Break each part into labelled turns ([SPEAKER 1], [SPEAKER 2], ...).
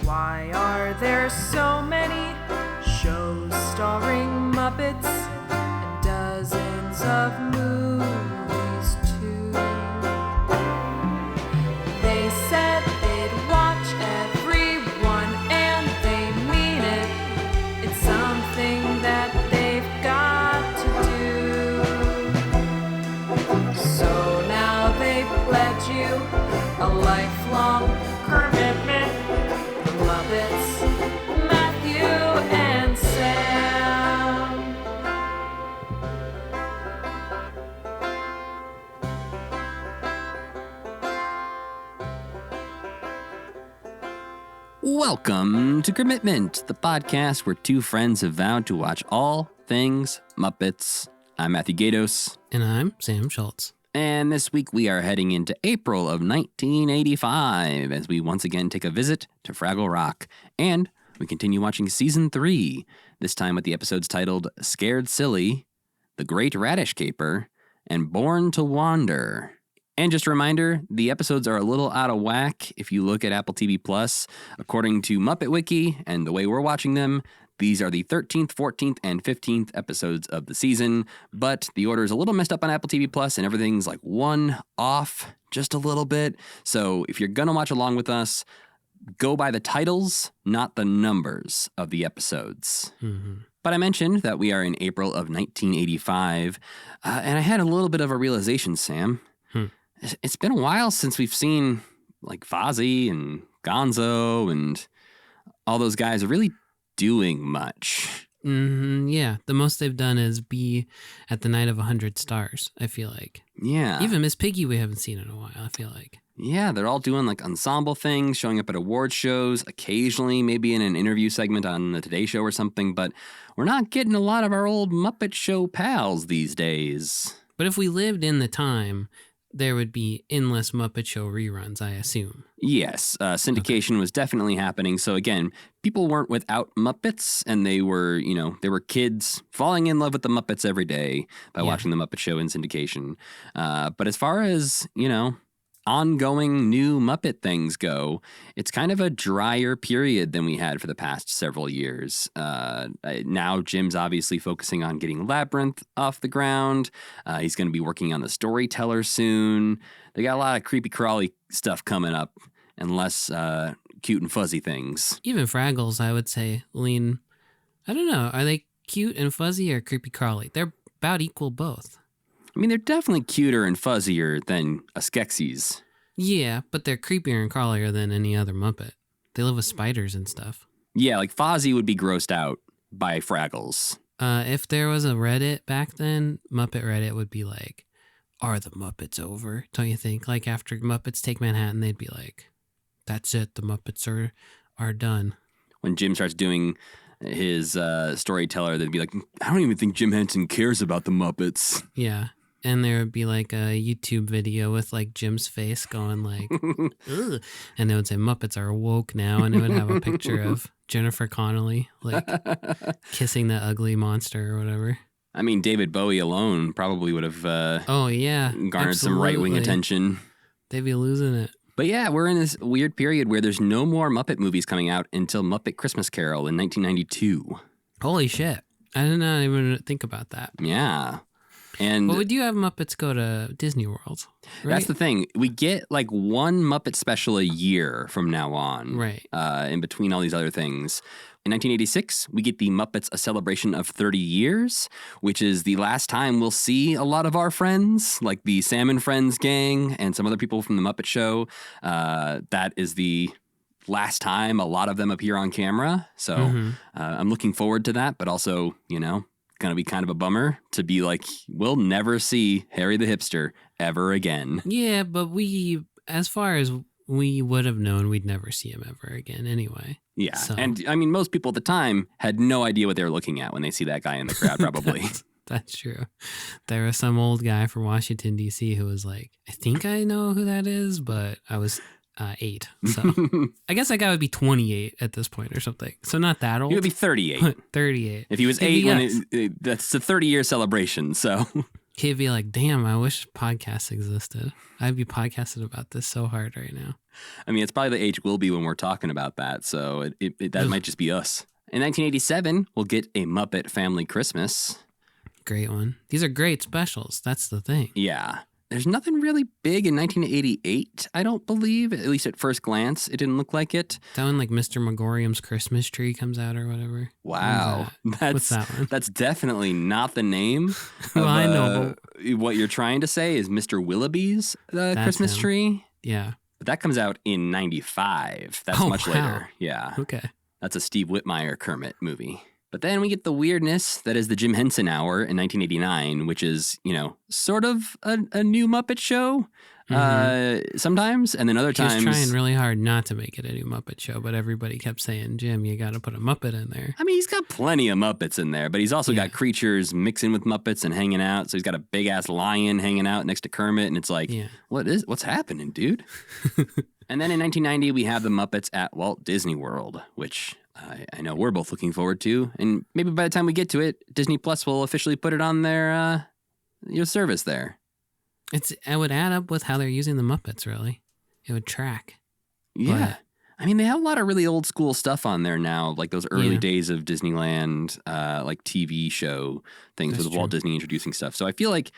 [SPEAKER 1] Why are there so many shows starring Muppets and dozens of movies too? They said they'd watch everyone and they mean it. It's something that they've got to do. So now they pledge you a lifelong commitment. The Muppets, Matthew and Sam.
[SPEAKER 2] Welcome to Commitment, the podcast where two friends have vowed to watch all things Muppets. I'm Matthew Gatos.
[SPEAKER 3] And I'm Sam Schultz.
[SPEAKER 2] And this week we are heading into April of 1985 as we once again take a visit to Fraggle Rock. And we continue watching Season 3, this time with the episodes titled Scared Silly, The Great Radish Caper, and Born to Wander. And just a reminder, the episodes are a little out of whack if you look at Apple TV+. According to Muppet Wiki and the way we're watching them, these are the 13th, 14th, and 15th episodes of the season, but the order is a little messed up on Apple TV+, and everything's like one off just a little bit. So if you're going to watch along with us, go by the titles, not the numbers of the episodes.
[SPEAKER 3] Mm-hmm.
[SPEAKER 2] But I mentioned that we are in April of 1985, and I had a little bit of a realization, Sam. It's been a while since we've seen like Fozzie and Gonzo and all those guys really doing much.
[SPEAKER 3] Yeah, the most they've done is be at the Night of 100 Stars, I feel like.
[SPEAKER 2] Yeah.
[SPEAKER 3] Even Miss Piggy we haven't seen in a while, I feel like.
[SPEAKER 2] Yeah, they're all doing like ensemble things, showing up at award shows, occasionally maybe in an interview segment on the Today Show or something, but we're not getting a lot of our old Muppet Show pals these days.
[SPEAKER 3] But if we lived in the time, there would be endless Muppet Show reruns, I assume.
[SPEAKER 2] Yes, syndication was definitely happening. So again, people weren't without Muppets, and they were kids falling in love with the Muppets every day by watching the Muppet Show in syndication. But as far as, ongoing new Muppet things go, it's kind of a drier period than we had for the past several years. Now Jim's obviously focusing on getting Labyrinth off the ground. He's going to be working on the Storyteller soon. They got a lot of creepy crawly stuff coming up and less cute and fuzzy things.
[SPEAKER 3] Even Fraggles, I would say, lean, I don't know, are they cute and fuzzy or creepy crawly? They're about equal both.
[SPEAKER 2] I mean, they're definitely cuter and fuzzier than a Skeksis.
[SPEAKER 3] Yeah, but they're creepier and crawlier than any other Muppet. They live with spiders and stuff.
[SPEAKER 2] Yeah, like Fozzie would be grossed out by Fraggles.
[SPEAKER 3] If there was a Reddit back then, Muppet Reddit would be like, are the Muppets over? Don't you think? Like after Muppets Take Manhattan, they'd be like, that's it, the Muppets are done. When
[SPEAKER 2] Jim starts doing his Storyteller, they'd be like, I don't even think Jim Henson cares about the Muppets.
[SPEAKER 3] Yeah. And there would be like a YouTube video with like Jim's face going like, ugh. And they would say Muppets are woke now. And it would have a picture of Jennifer Connelly like kissing the ugly monster or whatever.
[SPEAKER 2] I mean, David Bowie alone probably would have garnered some right-wing attention.
[SPEAKER 3] They'd be losing it.
[SPEAKER 2] But yeah, we're in this weird period where there's no more Muppet movies coming out until Muppet Christmas Carol in 1992.
[SPEAKER 3] Holy shit. I did not even think about that.
[SPEAKER 2] Yeah. And
[SPEAKER 3] but we do have Muppets go to Disney World, right?
[SPEAKER 2] That's the thing. We get like one Muppet special a year from now on.
[SPEAKER 3] Right.
[SPEAKER 2] In between all these other things. In 1986, we get the Muppets A Celebration of 30 Years, which is the last time we'll see a lot of our friends, like the Sam and Friends gang and some other people from the Muppet Show. That is the last time a lot of them appear on camera. So I'm looking forward to that, but also, going to be kind of a bummer to be like, we'll never see Harry the Hipster ever again.
[SPEAKER 3] Yeah, but as far as we would have known, we'd never see him ever again anyway.
[SPEAKER 2] Yeah,
[SPEAKER 3] so.
[SPEAKER 2] And I mean, most people at the time had no idea what they were looking at when they see that guy in the crowd, probably.
[SPEAKER 3] That's true. There was some old guy from Washington, D.C. who was like, I think I know who that is, but I was 8. So I guess that guy would be 28 at this point or something. So not that old.
[SPEAKER 2] He would be 38.
[SPEAKER 3] 38.
[SPEAKER 2] If he was 8, that's a 30-year celebration. So
[SPEAKER 3] He'd be like, damn, I wish podcasts existed. I'd be podcasting about this so hard right now.
[SPEAKER 2] I mean, it's probably the age we'll be when we're talking about that, so that might just be us. In 1987, we'll get A Muppet Family Christmas.
[SPEAKER 3] Great one. These are great specials. That's the thing.
[SPEAKER 2] Yeah. There's nothing really big in 1988, I don't believe. At least at first glance, it didn't look like it.
[SPEAKER 3] That one, like Mr. Megorium's Christmas tree comes out or whatever.
[SPEAKER 2] Wow.
[SPEAKER 3] What's that one?
[SPEAKER 2] That's definitely not the name.
[SPEAKER 3] Well, I know.
[SPEAKER 2] What you're trying to say is Mr. Willoughby's Christmas
[SPEAKER 3] him.
[SPEAKER 2] tree.
[SPEAKER 3] Yeah.
[SPEAKER 2] But that comes out in 95. That's much later. Yeah.
[SPEAKER 3] Okay.
[SPEAKER 2] That's a Steve Whitmire Kermit movie. But then we get the weirdness that is the Jim Henson Hour in 1989, which is, sort of a new Muppet show sometimes. And then other times.
[SPEAKER 3] He was trying really hard not to make it a new Muppet show, but everybody kept saying, Jim, you got to put a Muppet in there.
[SPEAKER 2] I mean, he's got plenty of Muppets in there, but he's also got creatures mixing with Muppets and hanging out. So he's got a big-ass lion hanging out next to Kermit. And it's like, what's happening, dude? And then in 1990, we have the Muppets at Walt Disney World, which I know we're both looking forward to. And maybe by the time we get to it, Disney Plus will officially put it on their service there.
[SPEAKER 3] It would add up with how they're using the Muppets, really. It would track.
[SPEAKER 2] Yeah. I mean, they have a lot of really old school stuff on there now, like those early days of Disneyland, like TV show things with Walt Disney introducing stuff. So I feel like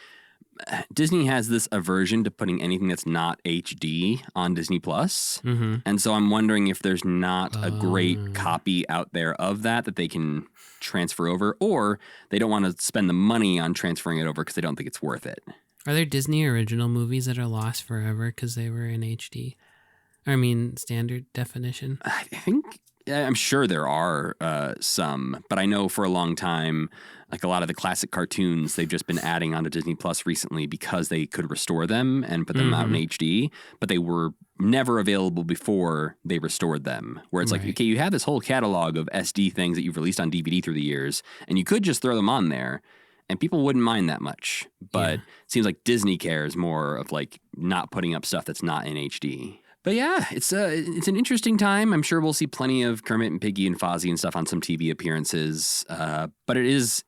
[SPEAKER 2] Disney has this aversion to putting anything that's not HD on Disney Plus. Mm-hmm. And so I'm wondering if there's not a great copy out there of that they can transfer over, or they don't want to spend the money on transferring it over because they don't think it's worth it.
[SPEAKER 3] Are there Disney original movies that are lost forever because they were in HD? I mean, standard definition?
[SPEAKER 2] I think, I'm sure there are some, but I know for a long time, like a lot of the classic cartoons, they've just been adding onto Disney Plus recently because they could restore them and put them out in HD, but they were never available before they restored them. Where it's like, okay, you have this whole catalog of SD things that you've released on DVD through the years, and you could just throw them on there, and people wouldn't mind that much. But it seems like Disney cares more of like not putting up stuff that's not in HD. But yeah, it's an interesting time. I'm sure we'll see plenty of Kermit and Piggy and Fozzie and stuff on some TV appearances. But it is,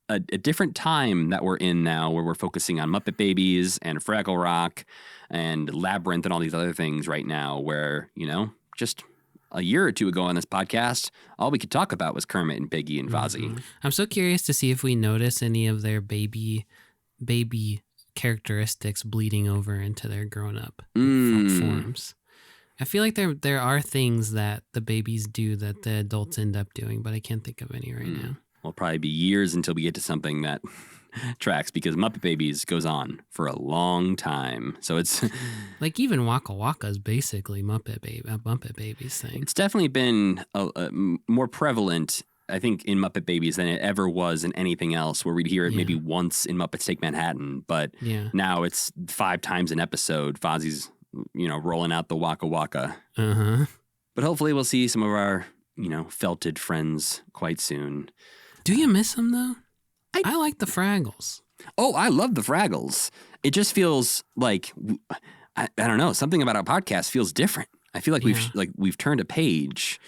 [SPEAKER 2] a different time that we're in now, where we're focusing on Muppet Babies and Fraggle Rock and Labyrinth and all these other things right now, where, just a year or two ago on this podcast, all we could talk about was Kermit and Piggy and Fozzie.
[SPEAKER 3] I'm so curious to see if we notice any of their baby characteristics bleeding over into their grown-up forms. I feel like there are things that the babies do that the adults end up doing, but I can't think of any right now.
[SPEAKER 2] It'll probably be years until we get to something that tracks, because Muppet Babies goes on for a long time. So it's
[SPEAKER 3] like even Waka Waka is basically Muppet Babies thing.
[SPEAKER 2] It's definitely been more prevalent, I think, in Muppet Babies than it ever was in anything else, where we'd hear it maybe once in Muppets Take Manhattan, but now it's 5 times an episode. Fozzie's, rolling out the Waka Waka. But hopefully we'll see some of our, felted friends quite soon.
[SPEAKER 3] Do you miss them, though? I like the Fraggles.
[SPEAKER 2] Oh, I love the Fraggles. It just feels like, I don't know, something about our podcast feels different. I feel like we've turned a page.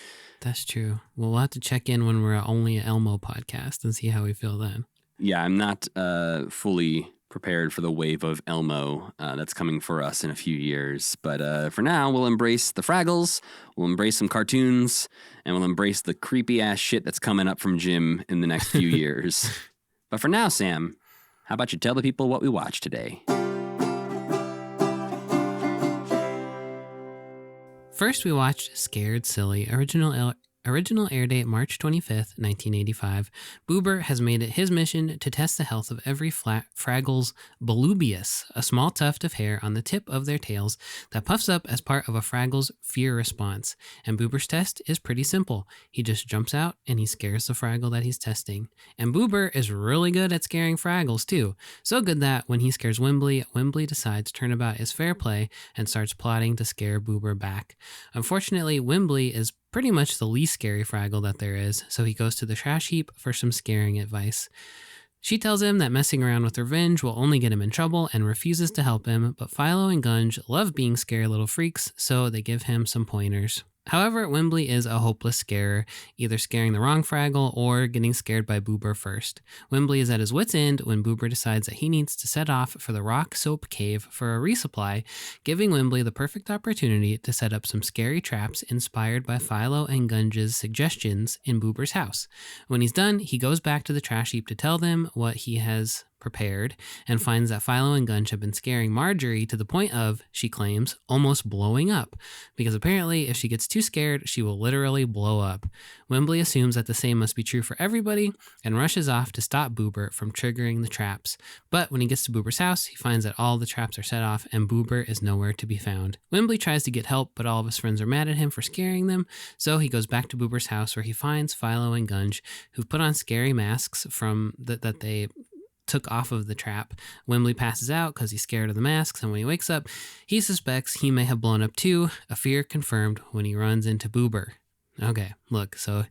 [SPEAKER 3] That's true. Well, we'll have to check in when we're only an Elmo podcast and see how we feel then.
[SPEAKER 2] Yeah, I'm not fully prepared for the wave of Elmo that's coming for us in a few years. But for now, we'll embrace the Fraggles, we'll embrace some cartoons, and we'll embrace the creepy-ass shit that's coming up from Jim in the next few years. But for now, Sam, how about you tell the people what we watched today?
[SPEAKER 3] First, we watched Scared Silly, original air date March 25th, 1985. Boober has made it his mission to test the health of every Fraggle's volubius, a small tuft of hair on the tip of their tails that puffs up as part of a Fraggle's fear response. And Boober's test is pretty simple. He just jumps out and he scares the Fraggle that he's testing. And Boober is really good at scaring Fraggles too. So good that when he scares Wimbley, Wimbley decides turnabout is fair play and starts plotting to scare Boober back. Unfortunately, Wimbley is pretty much the least scary Fraggle that there is, so he goes to the trash heap for some scaring advice. She tells him that messing around with revenge will only get him in trouble and refuses to help him, but Philo and Gunge love being scary little freaks, so they give him some pointers. However, Wembley is a hopeless scarer, either scaring the wrong Fraggle or getting scared by Boober first. Wembley is at his wit's end when Boober decides that he needs to set off for the rock soap cave for a resupply, giving Wembley the perfect opportunity to set up some scary traps inspired by Philo and Gunge's suggestions in Boober's house. When he's done, he goes back to the trash heap to tell them what he has prepared and finds that Philo and Gunge have been scaring Marjorie to the point of, she claims, almost blowing up, because apparently if she gets too scared, she will literally blow up. Wembley assumes that the same must be true for everybody and rushes off to stop Boober from triggering the traps. But when he gets to Boober's house, he finds that all the traps are set off and Boober is nowhere to be found. Wembley tries to get help, but all of his friends are mad at him for scaring them, so he goes back to Boober's house where he finds Philo and Gunge, who've put on scary masks from that they took off of the trap. Wembley passes out because he's scared of the masks, and when he wakes up, he suspects he may have blown up too, a fear confirmed when he runs into Boober. Okay, look, so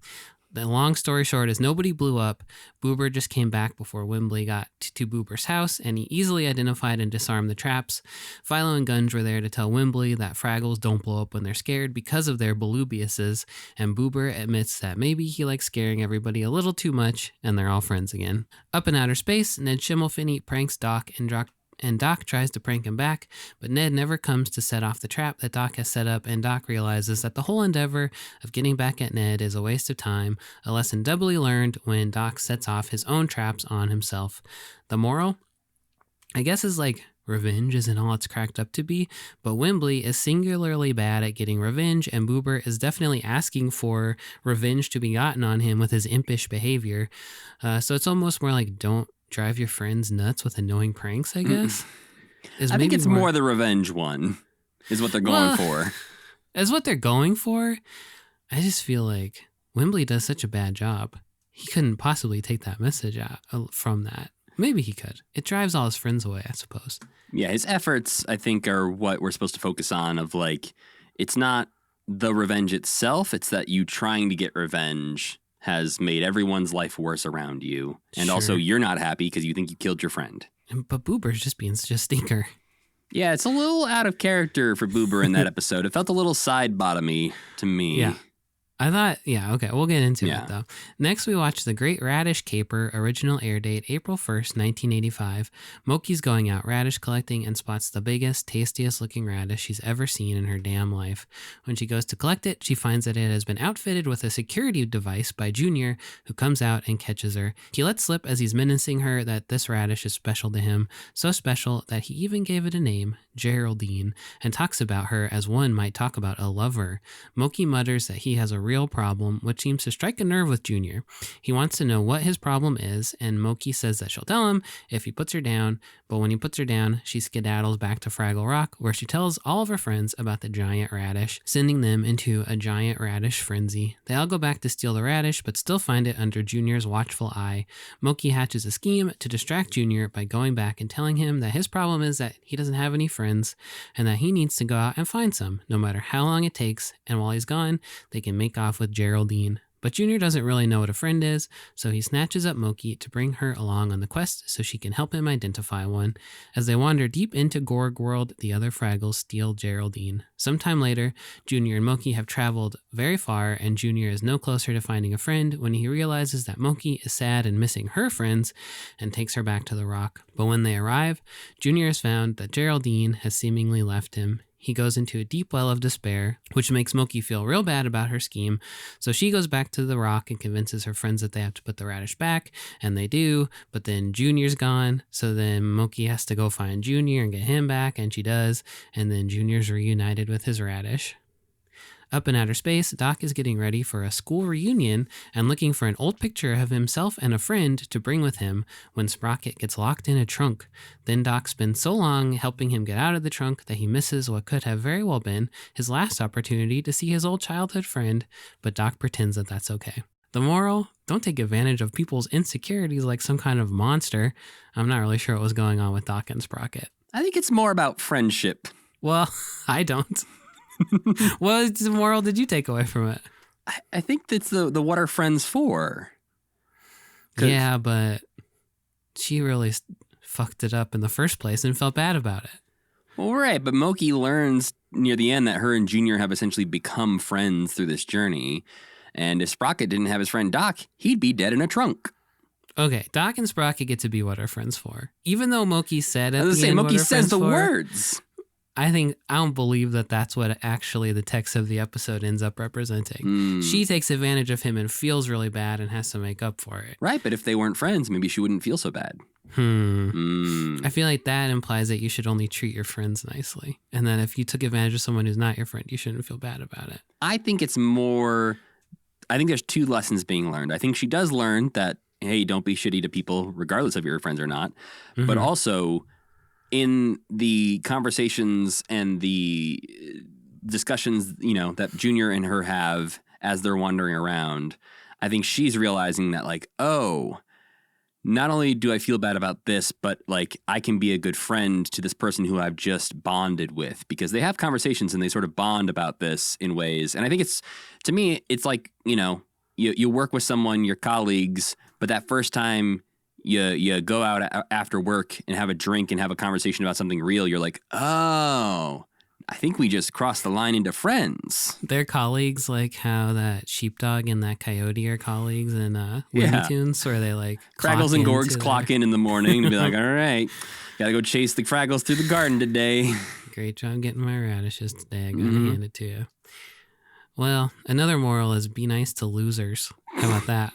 [SPEAKER 3] the long story short is nobody blew up. Boober just came back before Wembley got to Boober's house, and he easily identified and disarmed the traps. Philo and Gunge were there to tell Wembley that Fraggles don't blow up when they're scared because of their Volubiuses, and Boober admits that maybe he likes scaring everybody a little too much, and they're all friends again. Up in outer space, Ned Schimmelfinny pranks Doc, and Doc tries to prank him back, but Ned never comes to set off the trap that Doc has set up, and Doc realizes that the whole endeavor of getting back at Ned is a waste of time, a lesson doubly learned when Doc sets off his own traps on himself. The moral, I guess, is like revenge isn't all it's cracked up to be, but Wembley is singularly bad at getting revenge, and Boober is definitely asking for revenge to be gotten on him with his impish behavior. So it's almost more like don't drive your friends nuts with annoying pranks, I guess.
[SPEAKER 2] I think it's more the revenge one is what they're going for.
[SPEAKER 3] Is what they're going for? I just feel like Wembley does such a bad job. He couldn't possibly take that message out from that. Maybe he could. It drives all his friends away, I suppose.
[SPEAKER 2] Yeah, his efforts, I think, are what we're supposed to focus on of like, it's not the revenge itself, it's that you trying to get revenge has made everyone's life worse around you. And also you're not happy because you think you killed your friend.
[SPEAKER 3] But Boober's just being such a stinker.
[SPEAKER 2] Yeah, it's a little out of character for Boober in that episode. It felt a little side bottomy to me.
[SPEAKER 3] Yeah. I thought, yeah, okay, we'll get into it though. Next, we watch The Great Radish Caper, original air date April 1st, 1985. Moki's going out radish collecting and spots the biggest, tastiest looking radish she's ever seen in her damn life. When she goes to collect it, she finds that it has been outfitted with a security device by Junior, who comes out and catches her. He lets slip as he's menacing her that this radish is special to him, so special that he even gave it a name, Geraldine, and talks about her as one might talk about a lover. Moki mutters that he has a real problem, which seems to strike a nerve with Junior. He wants to know what his problem is, and Moki says that she'll tell him if he puts her down, but when he puts her down, she skedaddles back to Fraggle Rock, where she tells all of her friends about the giant radish, sending them into a giant radish frenzy. They all go back to steal the radish, but still find it under Junior's watchful eye. Moki hatches a scheme to distract Junior by going back and telling him that his problem is that he doesn't have any friends, and that he needs to go out and find some, no matter how long it takes, and while he's gone, they can make off with Geraldine. But Junior doesn't really know what a friend is, so he snatches up Moki to bring her along on the quest so she can help him identify one. As they wander deep into Gorg world, the other Fraggles steal Geraldine. Sometime later, Junior and Moki have traveled very far, and Junior is no closer to finding a friend when he realizes that Moki is sad and missing her friends and takes her back to the rock. But when they arrive, Junior has found that Geraldine has seemingly left him. He goes into a deep well of despair, which makes Moki feel real bad about her scheme. So she goes back to the rock and convinces her friends that they have to put the radish back, and they do, but then Junior's gone, so then Moki has to go find Junior and get him back, and she does, and then Junior's reunited with his radish. Up in outer space, Doc is getting ready for a school reunion and looking for an old picture of himself and a friend to bring with him when Sprocket gets locked in a trunk. Then Doc spends so long helping him get out of the trunk that he misses what could have very well been his last opportunity to see his old childhood friend, but Doc pretends that that's okay. The moral, don't take advantage of people's insecurities like some kind of monster. I'm not really sure what was going on with Doc and Sprocket.
[SPEAKER 2] I think it's more about friendship.
[SPEAKER 3] Well, I don't. What moral did you take away from it?
[SPEAKER 2] I think that's the what are friends for.
[SPEAKER 3] Yeah, but she really fucked it up in the first place and felt bad about it.
[SPEAKER 2] Well, right, but Moki learns near the end that her and Junior have essentially become friends through this journey. And if Sprocket didn't have his friend Doc, he'd be dead in a trunk.
[SPEAKER 3] Okay, Doc and Sprocket get to be what our friends for. Even though Moki said at
[SPEAKER 2] I was
[SPEAKER 3] the
[SPEAKER 2] going
[SPEAKER 3] end
[SPEAKER 2] to say, Moki
[SPEAKER 3] what our
[SPEAKER 2] says
[SPEAKER 3] friends
[SPEAKER 2] the
[SPEAKER 3] for,
[SPEAKER 2] words.
[SPEAKER 3] I don't believe that that's what actually the text of the episode ends up representing. She takes advantage of him and feels really bad and has to make up for it.
[SPEAKER 2] Right, but if they weren't friends, maybe she wouldn't feel so bad.
[SPEAKER 3] I feel like that implies that you should only treat your friends nicely. And that if you took advantage of someone who's not your friend, you shouldn't feel bad about it.
[SPEAKER 2] I think it's more... I think there's two lessons being learned. I think she does learn that, hey, don't be shitty to people regardless of your friends or not. But also... in the conversations and the discussions, that Junior and her have as they're wandering around, I think she's realizing that, like, oh, not only do I feel bad about this, but, like, I can be a good friend to this person who I've just bonded with, because they have conversations and they sort of bond about this in ways. And I think to me, it's like, you work with someone, your colleagues, but that first time you go out after work and have a drink and have a conversation about something real, you're like, oh, I think we just crossed the line into friends.
[SPEAKER 3] They're colleagues, like how that sheepdog and that coyote are colleagues in Looney Tunes, where they like
[SPEAKER 2] Fraggles and Gorgs clock in the morning and be like, all right, gotta go chase the Fraggles through the garden today.
[SPEAKER 3] Great job getting my radishes today. I'm going to hand it to you. Well, another moral is be nice to losers. How about that?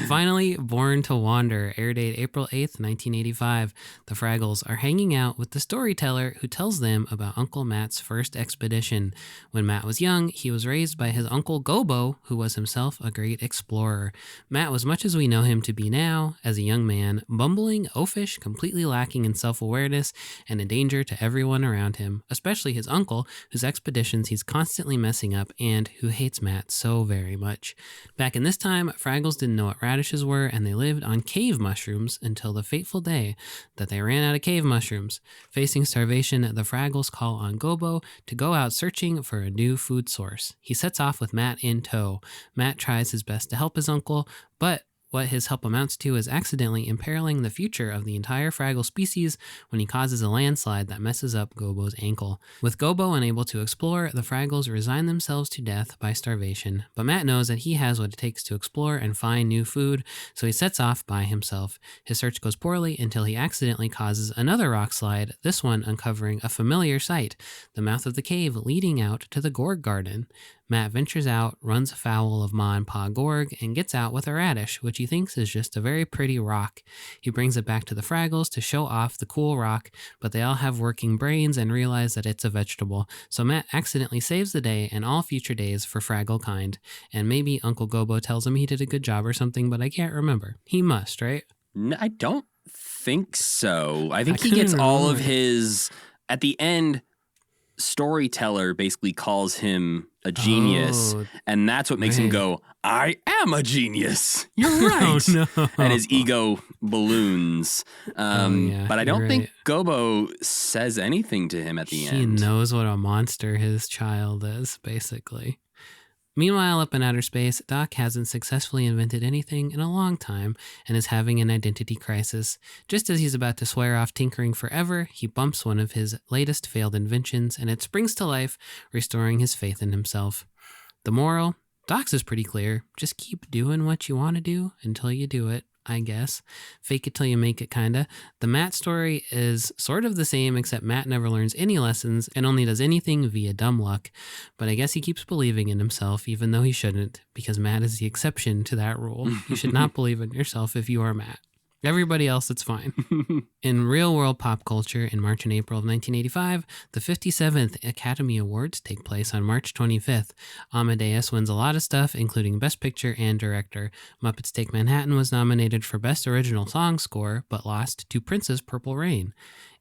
[SPEAKER 3] Finally, Born to Wander, air date April 8th, 1985. The Fraggles are hanging out with the storyteller who tells them about Uncle Matt's first expedition. When Matt was young, he was raised by his uncle Gobo, who was himself a great explorer. Matt was much as we know him to be now, as a young man, bumbling, oafish, completely lacking in self-awareness, and a danger to everyone around him, especially his uncle, whose expeditions he's constantly messing up and who hates Matt so very much. Back in this time, Fraggles didn't know what radishes were, and they lived on cave mushrooms until the fateful day that they ran out of cave mushrooms. Facing starvation, the Fraggles call on Gobo to go out searching for a new food source. He sets off with Matt in tow. Matt tries his best to help his uncle, but what his help amounts to is accidentally imperiling the future of the entire Fraggle species when he causes a landslide that messes up Gobo's ankle. With Gobo unable to explore, the Fraggles resign themselves to death by starvation, but Matt knows that he has what it takes to explore and find new food, so he sets off by himself. His search goes poorly until he accidentally causes another rock slide, this one uncovering a familiar sight, the mouth of the cave leading out to the Gorg garden. Matt ventures out, runs afoul of Ma and Pa Gorg, and gets out with a radish, which he thinks is just a very pretty rock. He brings it back to the Fraggles to show off the cool rock, but they all have working brains and realize that it's a vegetable, so Matt accidentally saves the day and all future days for Fraggle kind. And maybe Uncle Gobo tells him he did a good job or something, but I can't remember. He must, right?
[SPEAKER 2] No, I don't think so. I think he gets all of his... At the end, storyteller basically calls him a genius, and that's what makes him go, I am a genius. You're right.
[SPEAKER 3] Oh, no.
[SPEAKER 2] And his ego balloons. But I don't think Gobo says anything to him at the end.
[SPEAKER 3] He knows what a monster his child is, basically. Meanwhile, up in outer space, Doc hasn't successfully invented anything in a long time and is having an identity crisis. Just as he's about to swear off tinkering forever, he bumps one of his latest failed inventions and it springs to life, restoring his faith in himself. The moral? Doc's is pretty clear. Just keep doing what you want to do until you do it, I guess. Fake it till you make it, kinda. The Matt story is sort of the same, except Matt never learns any lessons and only does anything via dumb luck. But I guess he keeps believing in himself, even though he shouldn't, because Matt is the exception to that rule. You should not believe in yourself if you are Matt. Everybody else, it's fine. In real-world pop culture, in March and April of 1985, the 57th Academy Awards take place on March 25th. Amadeus wins a lot of stuff, including Best Picture and Director. Muppets Take Manhattan was nominated for Best Original Song Score, but lost to Prince's Purple Rain.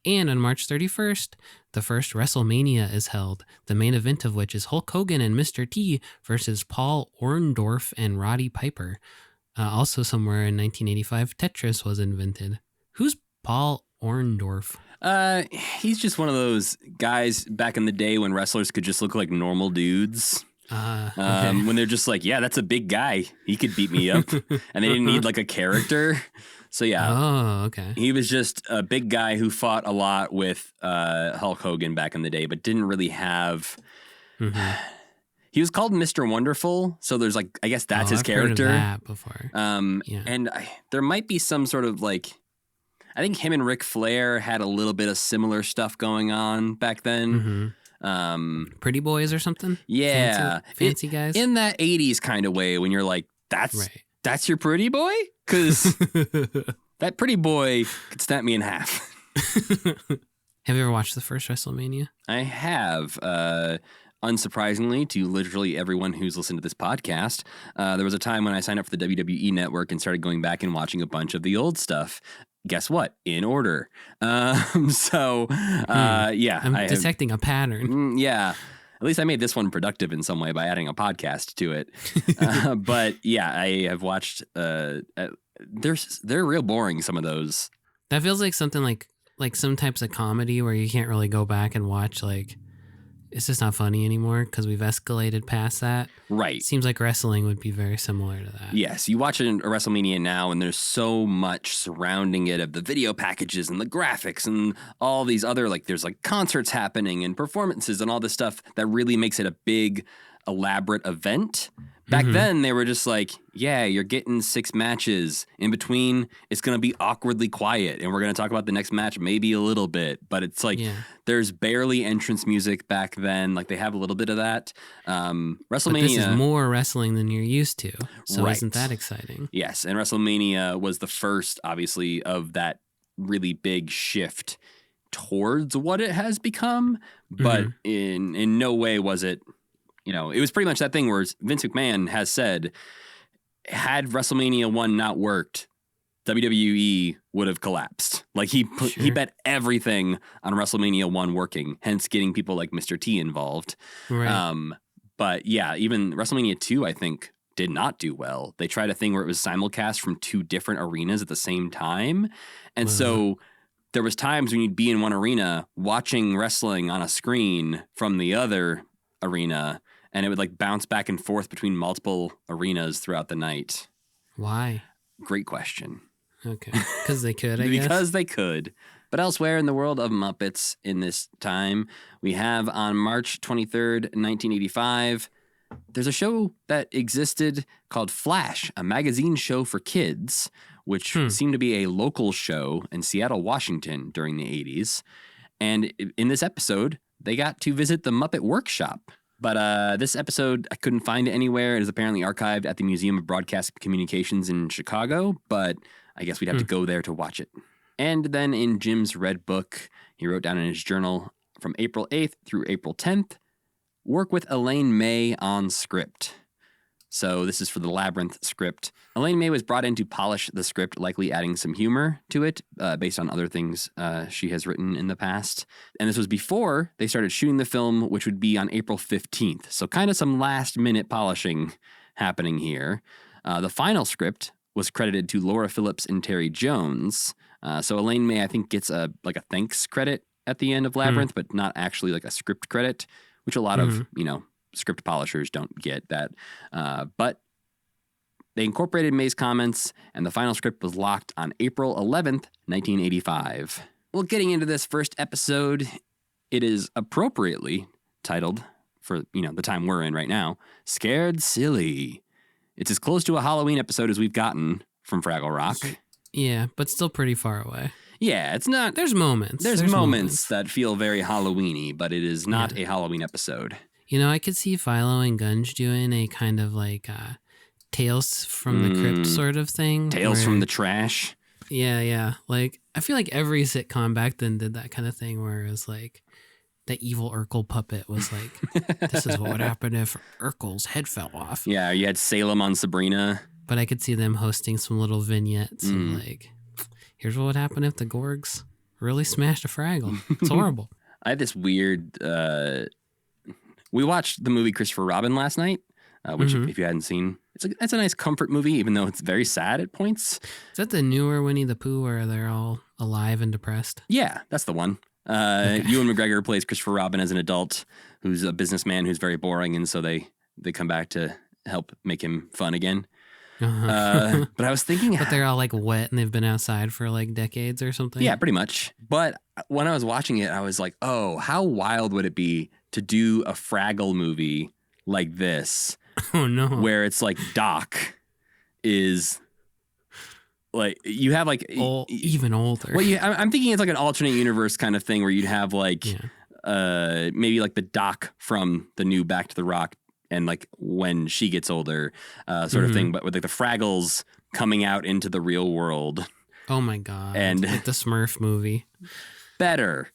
[SPEAKER 3] And on March 31st, the first WrestleMania is held, the main event of which is Hulk Hogan and Mr. T versus Paul Orndorff and Roddy Piper. Also somewhere in 1985, Tetris was invented. Who's Paul Orndorff?
[SPEAKER 2] He's just one of those guys back in the day when wrestlers could just look like normal dudes.
[SPEAKER 3] Okay.
[SPEAKER 2] When they're just like, yeah, that's a big guy. He could beat me up. And they didn't need like a character. So yeah,
[SPEAKER 3] Oh, okay.
[SPEAKER 2] he was just a big guy who fought a lot with Hulk Hogan back in the day, but didn't really have.
[SPEAKER 3] Mhm.
[SPEAKER 2] He was called Mr. Wonderful, so there's like, I guess that's his
[SPEAKER 3] I've
[SPEAKER 2] character.
[SPEAKER 3] heard of that before. Yeah.
[SPEAKER 2] And there might be some sort of like, I think him and Ric Flair had a little bit of similar stuff going on back then.
[SPEAKER 3] Pretty boys or something?
[SPEAKER 2] Yeah,
[SPEAKER 3] Fancy guys?
[SPEAKER 2] in that 80s kind of way when you're like, that's your pretty boy? Because that pretty boy could snap me in half.
[SPEAKER 3] Have you ever watched the first WrestleMania?
[SPEAKER 2] I have. Unsurprisingly, to literally everyone who's listened to this podcast, there was a time when I signed up for the WWE Network and started going back and watching a bunch of the old stuff. Guess what? In order. Yeah.
[SPEAKER 3] I'm detecting a pattern.
[SPEAKER 2] Yeah. At least I made this one productive in some way by adding a podcast to it. But yeah, I have watched. They're real boring, some of those.
[SPEAKER 3] That feels like something like some types of comedy where you can't really go back and watch, like, it's just not funny anymore because we've escalated past that.
[SPEAKER 2] Right.
[SPEAKER 3] Seems like wrestling would be very similar to that.
[SPEAKER 2] Yes. You watch a WrestleMania now and there's so much surrounding it of the video packages and the graphics and all these other, like, there's like concerts happening and performances and all this stuff that really makes it a big, elaborate event. Back then, they were just like, yeah, you're getting 6 matches. In between, it's going to be awkwardly quiet, and we're going to talk about the next match maybe a little bit. But it's like, there's barely entrance music back then. Like, they have a little bit of that. WrestleMania... But
[SPEAKER 3] this is more wrestling than you're used to, so
[SPEAKER 2] right.
[SPEAKER 3] Isn't that exciting?
[SPEAKER 2] Yes, and WrestleMania was the first, obviously, of that really big shift towards what it has become. But in no way was it... You know, it was pretty much that thing where Vince McMahon has said, had WrestleMania 1 not worked, WWE would have collapsed. Like, he bet everything on WrestleMania 1 working, hence getting people like Mr. T involved.
[SPEAKER 3] Right.
[SPEAKER 2] But yeah, even WrestleMania 2, I think, did not do well. They tried a thing where it was simulcast from 2 different arenas at the same time. And so there was times when you'd be in one arena watching wrestling on a screen from the other arena, and it would like bounce back and forth between multiple arenas throughout the night.
[SPEAKER 3] Why?
[SPEAKER 2] Great question.
[SPEAKER 3] Okay. Because they could, I guess.
[SPEAKER 2] Because they could. But elsewhere in the world of Muppets in this time, we have on March 23rd, 1985, there's a show that existed called Flash, a magazine show for kids, which seemed to be a local show in Seattle, Washington during the 80s. And in this episode, they got to visit the Muppet Workshop. But this episode, I couldn't find it anywhere. It is apparently archived at the Museum of Broadcast Communications in Chicago, but I guess we'd have to go there to watch it. And then in Jim's Red Book, he wrote down in his journal from April 8th through April 10th, work with Elaine May on script. So this is for the Labyrinth script. Elaine May was brought in to polish the script, likely adding some humor to it based on other things she has written in the past. And this was before they started shooting the film, which would be on April 15th. So kind of some last minute polishing happening here. The final script was credited to Laura Phillips and Terry Jones. So Elaine May, I think, gets a thanks credit at the end of Labyrinth, but not actually like a script credit, which a lot of, script polishers don't get that. But they incorporated May's comments, and the final script was locked on April 11th, 1985. Well, getting into this first episode, it is appropriately titled, for the time we're in right now, Scared Silly. It's as close to a Halloween episode as we've gotten from Fraggle Rock.
[SPEAKER 3] Yeah, but still pretty far away.
[SPEAKER 2] Yeah, it's not...
[SPEAKER 3] There's moments.
[SPEAKER 2] There's moments that feel very Halloween-y, but it is not a Halloween episode.
[SPEAKER 3] I could see Philo and Gunge doing a kind of like Tales from the Crypt sort of thing.
[SPEAKER 2] Tales from the Trash.
[SPEAKER 3] Yeah. Like, I feel like every sitcom back then did that kind of thing where it was like, the evil Urkel puppet was like, this is what would happen if Urkel's head fell off.
[SPEAKER 2] Yeah, you had Salem on Sabrina.
[SPEAKER 3] But I could see them hosting some little vignettes and like, here's what would happen if the Gorgs really smashed a Fraggle. It's horrible.
[SPEAKER 2] I had this weird... We watched the movie Christopher Robin last night, which if you hadn't seen, it's a nice comfort movie, even though it's very sad at points.
[SPEAKER 3] Is that the newer Winnie the Pooh where they're all alive and depressed?
[SPEAKER 2] Yeah, that's the one. Ewan McGregor plays Christopher Robin as an adult who's a businessman who's very boring, and so they come back to help make him fun again. But I was thinking,
[SPEAKER 3] But they're all like wet and they've been outside for like decades or something.
[SPEAKER 2] yeah, pretty much. But when I was watching it, I was like, oh, how wild would it be to do a Fraggle movie like this,
[SPEAKER 3] Oh no.
[SPEAKER 2] where it's like Doc is like, you have like
[SPEAKER 3] Even older.
[SPEAKER 2] Well, I'm thinking it's like an alternate universe kind of thing where you'd have like maybe like the Doc from the new Back to the Rock and like when she gets older sort of thing, but with like the Fraggles coming out into the real world.
[SPEAKER 3] Oh my God.
[SPEAKER 2] And
[SPEAKER 3] like the Smurf movie.
[SPEAKER 2] Better.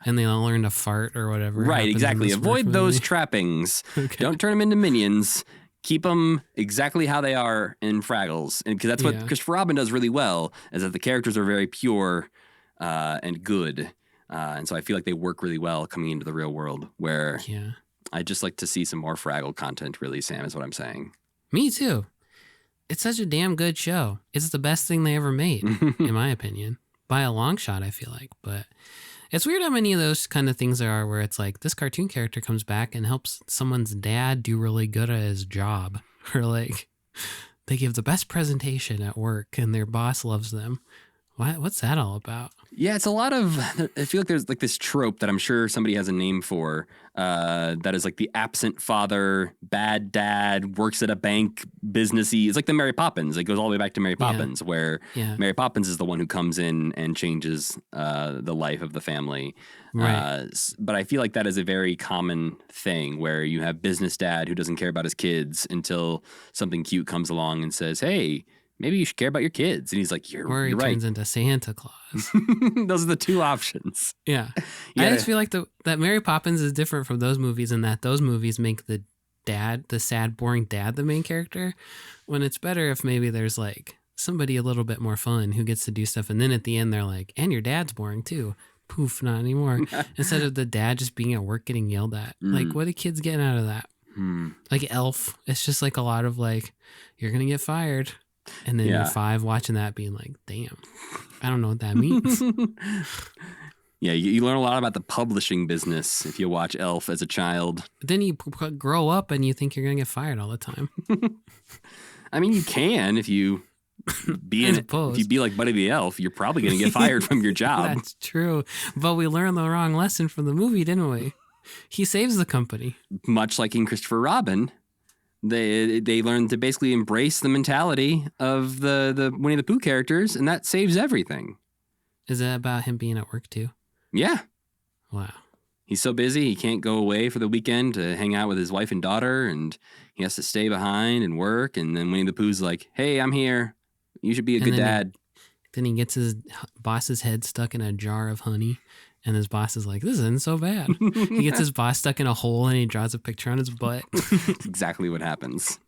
[SPEAKER 3] And they all learn to fart or whatever.
[SPEAKER 2] Right,
[SPEAKER 3] happens in
[SPEAKER 2] exactly.
[SPEAKER 3] the Smurf
[SPEAKER 2] Avoid those
[SPEAKER 3] movie.
[SPEAKER 2] trappings.
[SPEAKER 3] Okay.
[SPEAKER 2] Don't turn them into minions. Keep them exactly how they are in Fraggles. And because that's what Christopher Robin does really well, is that the characters are very pure and good. And so I feel like they work really well coming into the real world, where I'd just like to see some more Fraggle content, really, Sam, is what I'm saying.
[SPEAKER 3] Me too. It's such a damn good show. It's the best thing they ever made, in my opinion. By a long shot, I feel like. But it's weird how many of those kind of things there are where it's like this cartoon character comes back and helps someone's dad do really good at his job. Or like they give the best presentation at work and their boss loves them. What's that all about?
[SPEAKER 2] Yeah, it's a lot of, I feel like there's like this trope that I'm sure somebody has a name for that is like the absent father, bad dad, works at a bank, businessy. It's like the Mary Poppins. It goes all the way back to Mary Poppins, where Mary Poppins is the one who comes in and changes the life of the family.
[SPEAKER 3] Right.
[SPEAKER 2] But I feel like that is a very common thing where you have business dad who doesn't care about his kids until something cute comes along and says, hey, maybe you should care about your kids. And he's like, you're
[SPEAKER 3] Or he
[SPEAKER 2] right.
[SPEAKER 3] turns into Santa Claus.
[SPEAKER 2] Those are the two options.
[SPEAKER 3] Yeah. I just feel like that Mary Poppins is different from those movies in that those movies make the sad, boring dad, the main character, when it's better if maybe there's like somebody a little bit more fun who gets to do stuff. And then at the end, they're like, and your dad's boring too. Poof, not anymore. Instead of the dad just being at work getting yelled at. Like, what are kids getting out of that? Like Elf. It's just like a lot of like, you're going to get fired. And then you're 5 watching that being like, damn, I don't know what that means.
[SPEAKER 2] Yeah, you learn a lot about the publishing business if you watch Elf as a child.
[SPEAKER 3] Then you grow up and you think you're going to get fired all the time.
[SPEAKER 2] I mean, you can if you if you be like Buddy the Elf, you're probably going to get fired from your job.
[SPEAKER 3] That's true. But we learned the wrong lesson from the movie, didn't we? He saves the company. Much
[SPEAKER 2] like in Christopher Robin. They learn to basically embrace the mentality of the Winnie the Pooh characters, and that saves everything.
[SPEAKER 3] Is that about him being at work too?
[SPEAKER 2] Yeah.
[SPEAKER 3] Wow.
[SPEAKER 2] He's so busy, he can't go away for the weekend to hang out with his wife and daughter, and he has to stay behind and work. And then Winnie the Pooh's like, hey, I'm here. You should be a good dad.
[SPEAKER 3] Then he gets his boss's head stuck in a jar of honey. And his boss is like, this isn't so bad. He gets his boss stuck in a hole and he draws a picture on his butt.
[SPEAKER 2] That's exactly what happens.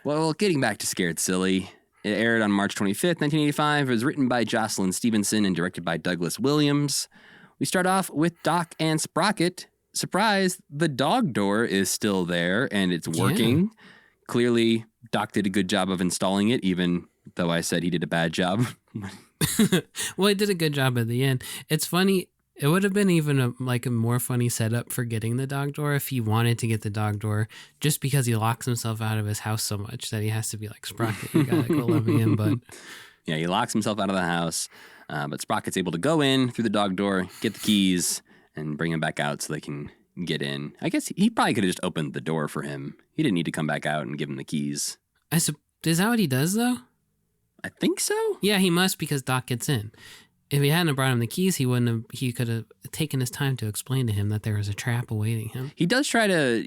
[SPEAKER 2] Well, getting back to Scared Silly, it aired on March 25th, 1985. It was written by Jocelyn Stevenson and directed by Douglas Williams. We start off with Doc and Sprocket. Surprise, the dog door is still there and it's working. Yeah. Clearly, Doc did a good job of installing it, even though I said he did a bad job.
[SPEAKER 3] Well, he did a good job at the end. It's funny. It would have been even a more funny setup for getting the dog door if he wanted to get the dog door just because he locks himself out of his house so much that he has to be like, Sprocket, you gotta go let me in, bud.
[SPEAKER 2] Yeah, he locks himself out of the house, but Sprocket's able to go in through the dog door, get the keys, and bring him back out so they can get in. I guess he probably could have just opened the door for him. He didn't need to come back out and give him the keys.
[SPEAKER 3] Is that what he does, though?
[SPEAKER 2] I think so.
[SPEAKER 3] Yeah, he must because Doc gets in. If he hadn't brought him the keys, he could have taken his time to explain to him that there was a trap awaiting him.
[SPEAKER 2] He does try to,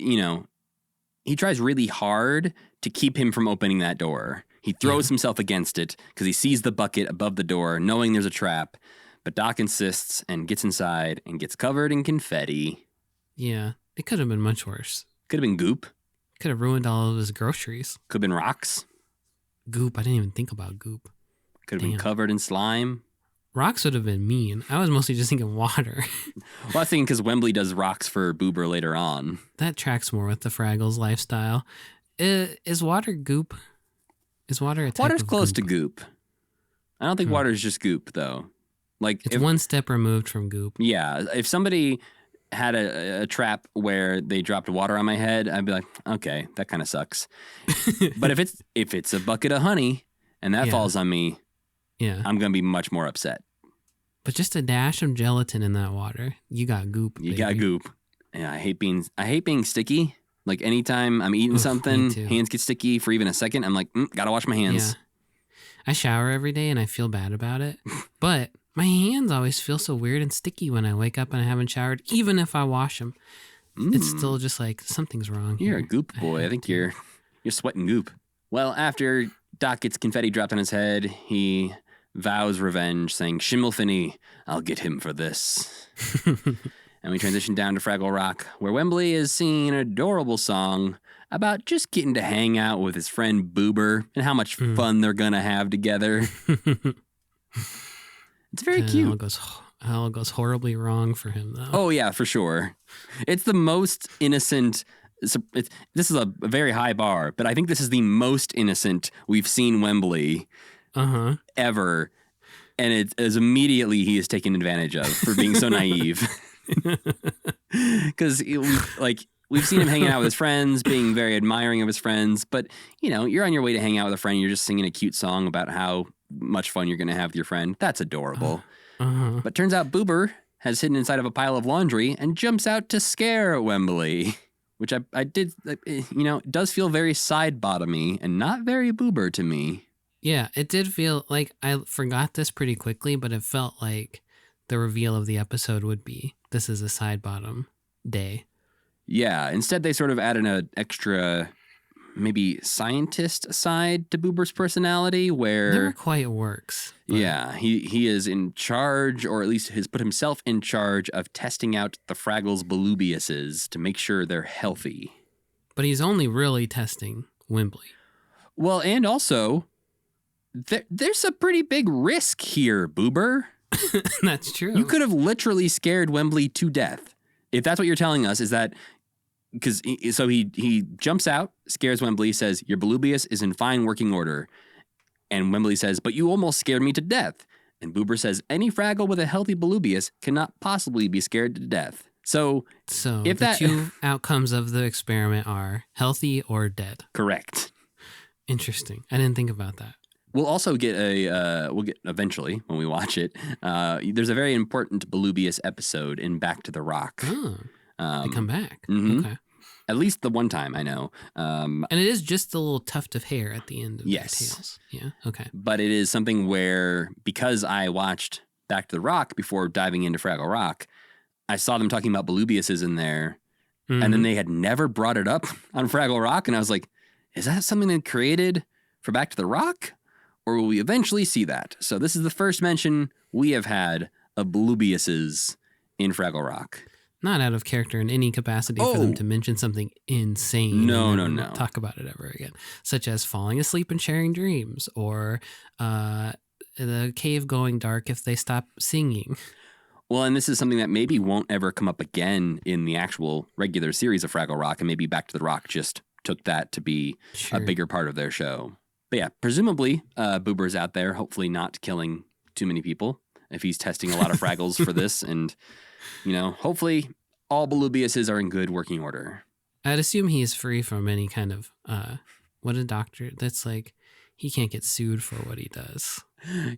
[SPEAKER 2] he tries really hard to keep him from opening that door. He throws himself against it because he sees the bucket above the door, knowing there's a trap. But Doc insists and gets inside and gets covered in confetti.
[SPEAKER 3] Yeah, it could have been much worse.
[SPEAKER 2] Could have been goop.
[SPEAKER 3] Could have ruined all of his groceries.
[SPEAKER 2] Could have been rocks.
[SPEAKER 3] Goop. I didn't even think about goop.
[SPEAKER 2] Could have been covered in slime.
[SPEAKER 3] Rocks would have been mean. I was mostly just thinking water.
[SPEAKER 2] Well, I was thinking because Wembley does rocks for Boober later on.
[SPEAKER 3] That tracks more with the Fraggles lifestyle. Is water goop? Is water a type
[SPEAKER 2] Water's
[SPEAKER 3] of
[SPEAKER 2] close
[SPEAKER 3] goop?
[SPEAKER 2] to goop. I don't think water is just goop, though. Like
[SPEAKER 3] it's one step removed from goop.
[SPEAKER 2] Yeah. If somebody had a trap where they dropped water on my head, I'd be like, okay, that kind of sucks. But if it's a bucket of honey and that falls on me, I'm gonna be much more upset.
[SPEAKER 3] But just a dash of gelatin in that water, you got goop.
[SPEAKER 2] You got goop. Yeah, I hate being sticky. Like anytime I'm eating something, hands get sticky for even a second. I'm like, gotta wash my hands. Yeah.
[SPEAKER 3] I shower every day and I feel bad about it, but my hands always feel so weird and sticky when I wake up and I haven't showered, even if I wash them. It's still just like something's wrong.
[SPEAKER 2] You're a goop boy. I think you're sweating goop. Well, after Doc gets confetti dropped on his head, he vows revenge, saying, Schimmelfinny, I'll get him for this. And we transition down to Fraggle Rock, where Wembley is singing an adorable song about just getting to hang out with his friend Boober and how much fun they're going to have together. It's very cute.
[SPEAKER 3] All goes horribly wrong for him, though.
[SPEAKER 2] Oh, yeah, for sure. It's the most innocent. This is a very high bar, but I think this is the most innocent we've seen Wembley ever. And it is immediately he is taken advantage of for being so naive. Because we've seen him hanging out with his friends, being very admiring of his friends. But, you're on your way to hang out with a friend. You're just singing a cute song about how much fun you're going to have with your friend. That's adorable. But turns out Boober has hidden inside of a pile of laundry and jumps out to scare Wembley, which I did, does feel very side bottomy and not very Boober to me.
[SPEAKER 3] Yeah, it did feel like I forgot this pretty quickly, but it felt like the reveal of the episode would be, this is a side bottom day.
[SPEAKER 2] Yeah, instead they sort of added an extra, maybe scientist side to Boober's personality where...
[SPEAKER 3] Never quite works.
[SPEAKER 2] But... Yeah, he is in charge, or at least has put himself in charge of testing out the Fraggles Belubiuses to make sure they're healthy.
[SPEAKER 3] But he's only really testing Wembley.
[SPEAKER 2] Well, and also, there's a pretty big risk here, Boober.
[SPEAKER 3] That's true.
[SPEAKER 2] You could have literally scared Wembley to death. If that's what you're telling us, is that... Because he jumps out, scares Wembley, says, your Belubius is in fine working order. And Wembley says, but you almost scared me to death. And Boober says, any Fraggle with a healthy Belubius cannot possibly be scared to death. So if
[SPEAKER 3] the two outcomes of the experiment are healthy or dead.
[SPEAKER 2] Correct.
[SPEAKER 3] Interesting. I didn't think about that.
[SPEAKER 2] We'll also get we'll get eventually when we watch it. There's a very important Belubius episode in Back to the Rock.
[SPEAKER 3] Oh. They come back. Okay.
[SPEAKER 2] At least the one time, I know.
[SPEAKER 3] And it is just a little tuft of hair at the end of their tails. Yeah, okay.
[SPEAKER 2] But it is something where, because I watched Back to the Rock before diving into Fraggle Rock, I saw them talking about Belubiuses in there, and then they had never brought it up on Fraggle Rock, and I was like, is that something they created for Back to the Rock? Or will we eventually see that? So this is the first mention we have had of Belubiuses in Fraggle Rock.
[SPEAKER 3] Not out of character in any capacity for them to mention something insane.
[SPEAKER 2] No.
[SPEAKER 3] Talk about it ever again. Such as falling asleep and sharing dreams, or the cave going dark if they stop singing.
[SPEAKER 2] Well, and this is something that maybe won't ever come up again in the actual regular series of Fraggle Rock, and maybe Back to the Rock just took that to be a bigger part of their show. But yeah, presumably Boober's out there, hopefully not killing too many people if he's testing a lot of Fraggles for this, and... hopefully all Belubiuses are in good working order.
[SPEAKER 3] I'd assume he's free from any kind of, what a doctor, that's like, he can't get sued for what he does.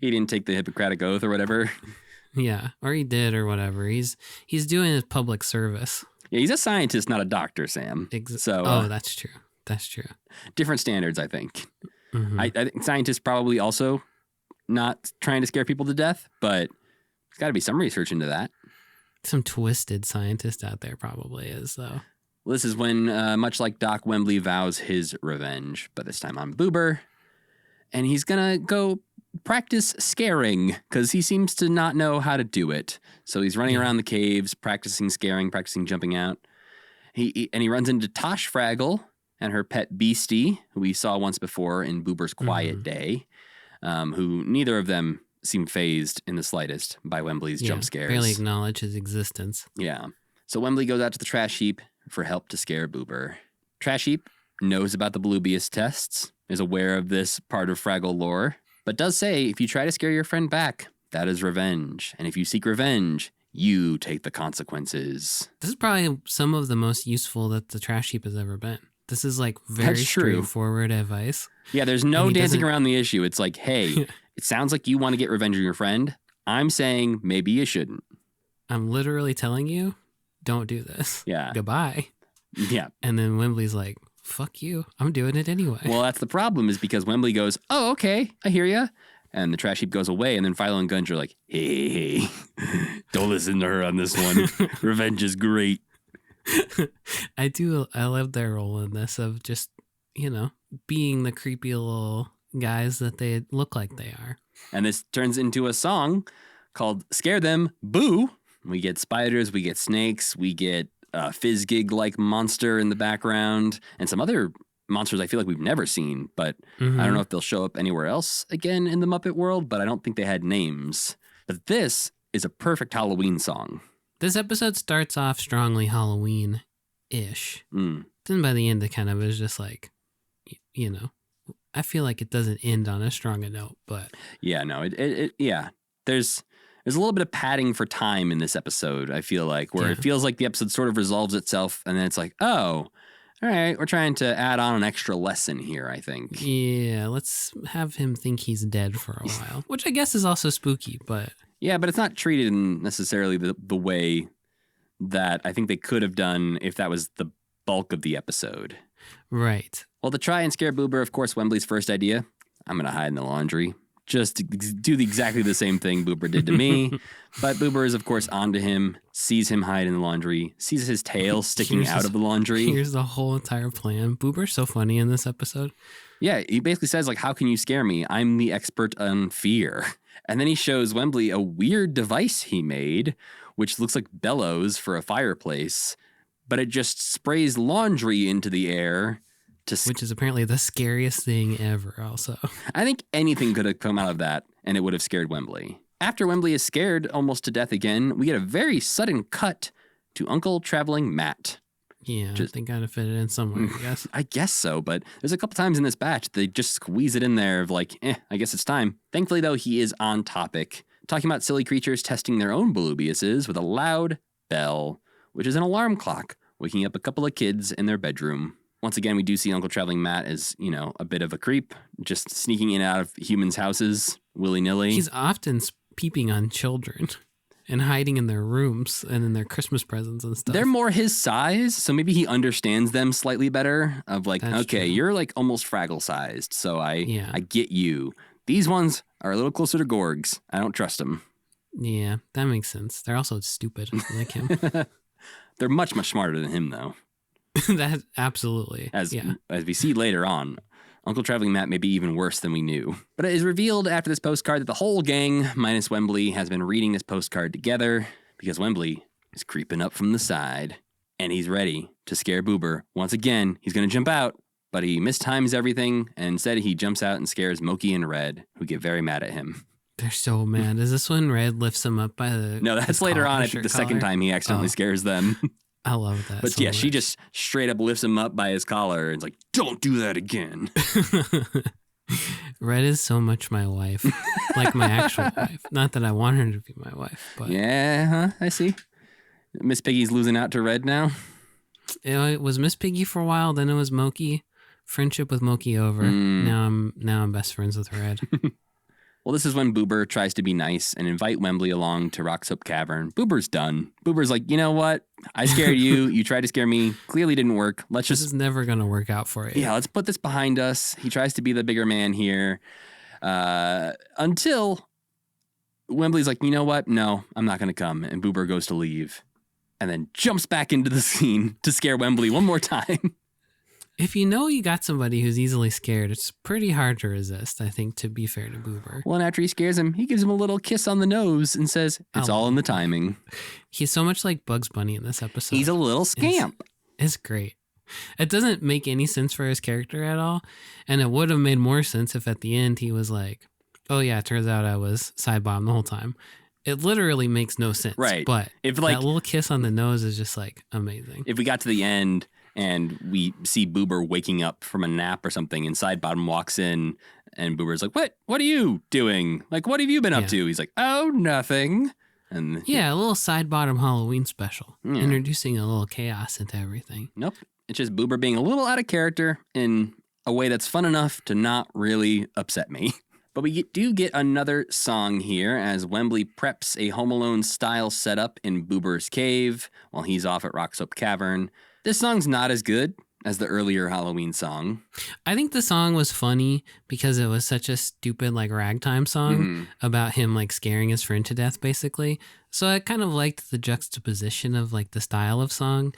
[SPEAKER 2] He didn't take the Hippocratic Oath or whatever.
[SPEAKER 3] Yeah, or he did or whatever. He's doing his public service.
[SPEAKER 2] Yeah, he's a scientist, not a doctor, Sam.
[SPEAKER 3] That's true. That's true.
[SPEAKER 2] Different standards, I think. I think scientists probably also not trying to scare people to death, but there's got to be some research into that.
[SPEAKER 3] Some twisted scientist out there probably is, though.
[SPEAKER 2] Well, this is when, much like Doc, Wembley vows his revenge, but this time on Boober. And he's going to go practice scaring, because he seems to not know how to do it. So he's running around the caves, practicing scaring, practicing jumping out. He runs into Tosh Fraggle and her pet Beastie, who we saw once before in Boober's Quiet Day, who neither of them seem phased in the slightest by Wembley's jump scares.
[SPEAKER 3] Barely acknowledge his existence.
[SPEAKER 2] Yeah. So Wembley goes out to the trash heap for help to scare Boober. Trash heap knows about the Belubius tests, is aware of this part of Fraggle lore, but does say if you try to scare your friend back, that is revenge. And if you seek revenge, you take the consequences.
[SPEAKER 3] This is probably some of the most useful that the trash heap has ever been. This is like very
[SPEAKER 2] That's true.
[SPEAKER 3] straightforward advice.
[SPEAKER 2] Yeah, there's no
[SPEAKER 3] And he
[SPEAKER 2] dancing
[SPEAKER 3] doesn't-
[SPEAKER 2] around the issue. It's like, hey, it sounds like you want to get revenge on your friend. I'm saying maybe you shouldn't.
[SPEAKER 3] I'm literally telling you, don't do this.
[SPEAKER 2] Yeah.
[SPEAKER 3] Goodbye.
[SPEAKER 2] Yeah.
[SPEAKER 3] And then Wembley's like, fuck you. I'm doing it anyway.
[SPEAKER 2] Well, that's the problem is because Wembley goes, oh, okay, I hear ya. And the trash heap goes away. And then Philo and Gunge are like, hey, don't listen to her on this one. Revenge is great.
[SPEAKER 3] I love their role in this of just, being the creepy little guys that they look like they are.
[SPEAKER 2] And this turns into a song called Scare Them, Boo. We get spiders, we get snakes, we get a Fizzgig-like monster in the background, and some other monsters I feel like we've never seen, but I don't know if they'll show up anywhere else again in the Muppet world, but I don't think they had names. But this is a perfect Halloween song.
[SPEAKER 3] This episode starts off strongly Halloween-ish.
[SPEAKER 2] Mm.
[SPEAKER 3] Then by the end, it kind of is just like, I feel like it doesn't end on a strong note, but
[SPEAKER 2] Yeah, no, yeah. There's a little bit of padding for time in this episode, I feel like, where it feels like the episode sort of resolves itself, and then it's like, oh, all right, we're trying to add on an extra lesson here, I think.
[SPEAKER 3] yeah, let's have him think he's dead for a while, which I guess is also spooky, but
[SPEAKER 2] Yeah, but it's not treated in necessarily the way that I think they could have done if that was the bulk of the episode.
[SPEAKER 3] right.
[SPEAKER 2] Well, to try and scare Boober, of course, Wembley's first idea, I'm going to hide in the laundry. Just to do exactly the same thing Boober did to me. But Boober is, of course, onto him, sees him hide in the laundry, sees his tail sticking out of the laundry.
[SPEAKER 3] Here's the whole entire plan. Boober's so funny in this episode.
[SPEAKER 2] Yeah, he basically says, like, how can you scare me? I'm the expert on fear. And then he shows Wembley a weird device he made, which looks like bellows for a fireplace, but it just sprays laundry into the air.
[SPEAKER 3] Which is apparently the scariest thing ever, also.
[SPEAKER 2] I think anything could have come out of that, and it would have scared Wembley. After Wembley is scared almost to death again, we get a very sudden cut to Uncle Traveling Matt.
[SPEAKER 3] Yeah, they gotta fit it in somewhere, I guess.
[SPEAKER 2] I guess so, but there's a couple times in this batch they just squeeze it in there of like, I guess it's time. Thankfully, though, he is on topic, talking about silly creatures testing their own Bluebiuses with a loud bell, which is an alarm clock, waking up a couple of kids in their bedroom. Once again, we do see Uncle Traveling Matt as, a bit of a creep, just sneaking in and out of humans' houses willy-nilly.
[SPEAKER 3] He's often peeping on children and hiding in their rooms and in their Christmas presents and stuff.
[SPEAKER 2] They're more his size, so maybe he understands them slightly better. Of like,
[SPEAKER 3] That's
[SPEAKER 2] okay,
[SPEAKER 3] true.
[SPEAKER 2] you're like almost Fraggle-sized, so I get you. These ones are a little closer to Gorgs. I don't trust them.
[SPEAKER 3] Yeah, that makes sense. They're also stupid like him.
[SPEAKER 2] They're much, much smarter than him, though.
[SPEAKER 3] That absolutely.
[SPEAKER 2] As we see later on, Uncle Traveling Matt may be even worse than we knew. But it is revealed after this postcard that the whole gang, minus Wembley, has been reading this postcard together because Wembley is creeping up from the side. And he's ready to scare Boober. Once again, he's going to jump out, but he mistimes everything, and instead he jumps out and scares Moki and Red, who get very mad at him.
[SPEAKER 3] They're so mad. Is this when Red lifts him up by the...
[SPEAKER 2] No, that's later on. I think the second time he accidentally scares them.
[SPEAKER 3] I love that.
[SPEAKER 2] But
[SPEAKER 3] so
[SPEAKER 2] yeah,
[SPEAKER 3] much.
[SPEAKER 2] she just straight up lifts him up by his collar and is like, don't do that again.
[SPEAKER 3] Red is so much my wife, like my actual wife. Not that I want her to be my wife, but
[SPEAKER 2] Yeah, I see. Miss Piggy's losing out to Red now.
[SPEAKER 3] it was Miss Piggy for a while. Then it was Moki. Friendship with Moki over. Now I'm best friends with Red.
[SPEAKER 2] Well, this is when Boober tries to be nice and invite Wembley along to Rock Soap Cavern. Boober's done. Boober's like, you know what? I scared you. You tried to scare me. Clearly didn't work. This
[SPEAKER 3] is never gonna work out for you.
[SPEAKER 2] Yeah, let's put this behind us. He tries to be the bigger man here until Wembley's like, you know what? No, I'm not gonna come. And Boober goes to leave and then jumps back into the scene to scare Wembley one more time.
[SPEAKER 3] If you know you got somebody who's easily scared, it's pretty hard to resist, I think, to be fair to Boober.
[SPEAKER 2] Well, and after he scares him, he gives him a little kiss on the nose and says, it's all in the timing.
[SPEAKER 3] He's so much like Bugs Bunny in this episode.
[SPEAKER 2] He's a little scamp.
[SPEAKER 3] It's great. It doesn't make any sense for his character at all. And it would have made more sense if at the end he was like, oh yeah, it turns out I was side bomb the whole time. It literally makes no sense.
[SPEAKER 2] Right.
[SPEAKER 3] But
[SPEAKER 2] If
[SPEAKER 3] that little kiss on the nose is just like amazing.
[SPEAKER 2] If we got to the end and we see Boober waking up from a nap or something and Sidebottom walks in and Boober's like, what are you doing? Like, what have you been up to? He's like, oh, nothing. And
[SPEAKER 3] Yeah, a little side bottom Halloween special.
[SPEAKER 2] Yeah.
[SPEAKER 3] Introducing a little chaos into everything.
[SPEAKER 2] Nope. It's just Boober being a little out of character in a way that's fun enough to not really upset me. But we do get another song here as Wembley preps a Home Alone style setup in Boober's cave while he's off at Rock Soap Cavern. This song's not as good as the earlier Halloween song.
[SPEAKER 3] I think the song was funny because it was such a stupid like ragtime song about him like scaring his friend to death basically. So I kind of liked the juxtaposition of like the style of song,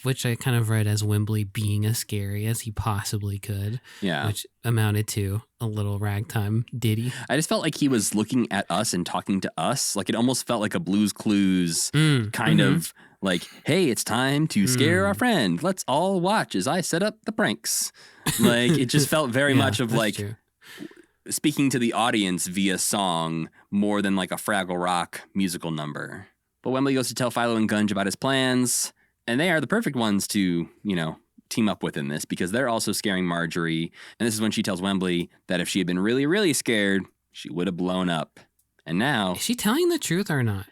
[SPEAKER 3] which I kind of read as Wembley being as scary as he possibly could.
[SPEAKER 2] Yeah.
[SPEAKER 3] Which amounted to a little ragtime ditty.
[SPEAKER 2] I just felt like he was looking at us and talking to us. Like it almost felt like a Blue's Clues kind of like, hey, it's time to scare our friend. Let's all watch as I set up the pranks. Like it just felt very much of like speaking to the audience via song more than like a Fraggle Rock musical number. But Wembley goes to tell Philo and Gunge about his plans. And they are the perfect ones to, team up with in this because they're also scaring Marjorie. And this is when she tells Wembley that if she had been really, really scared, she would have blown up. And now...
[SPEAKER 3] Is she telling the truth or not?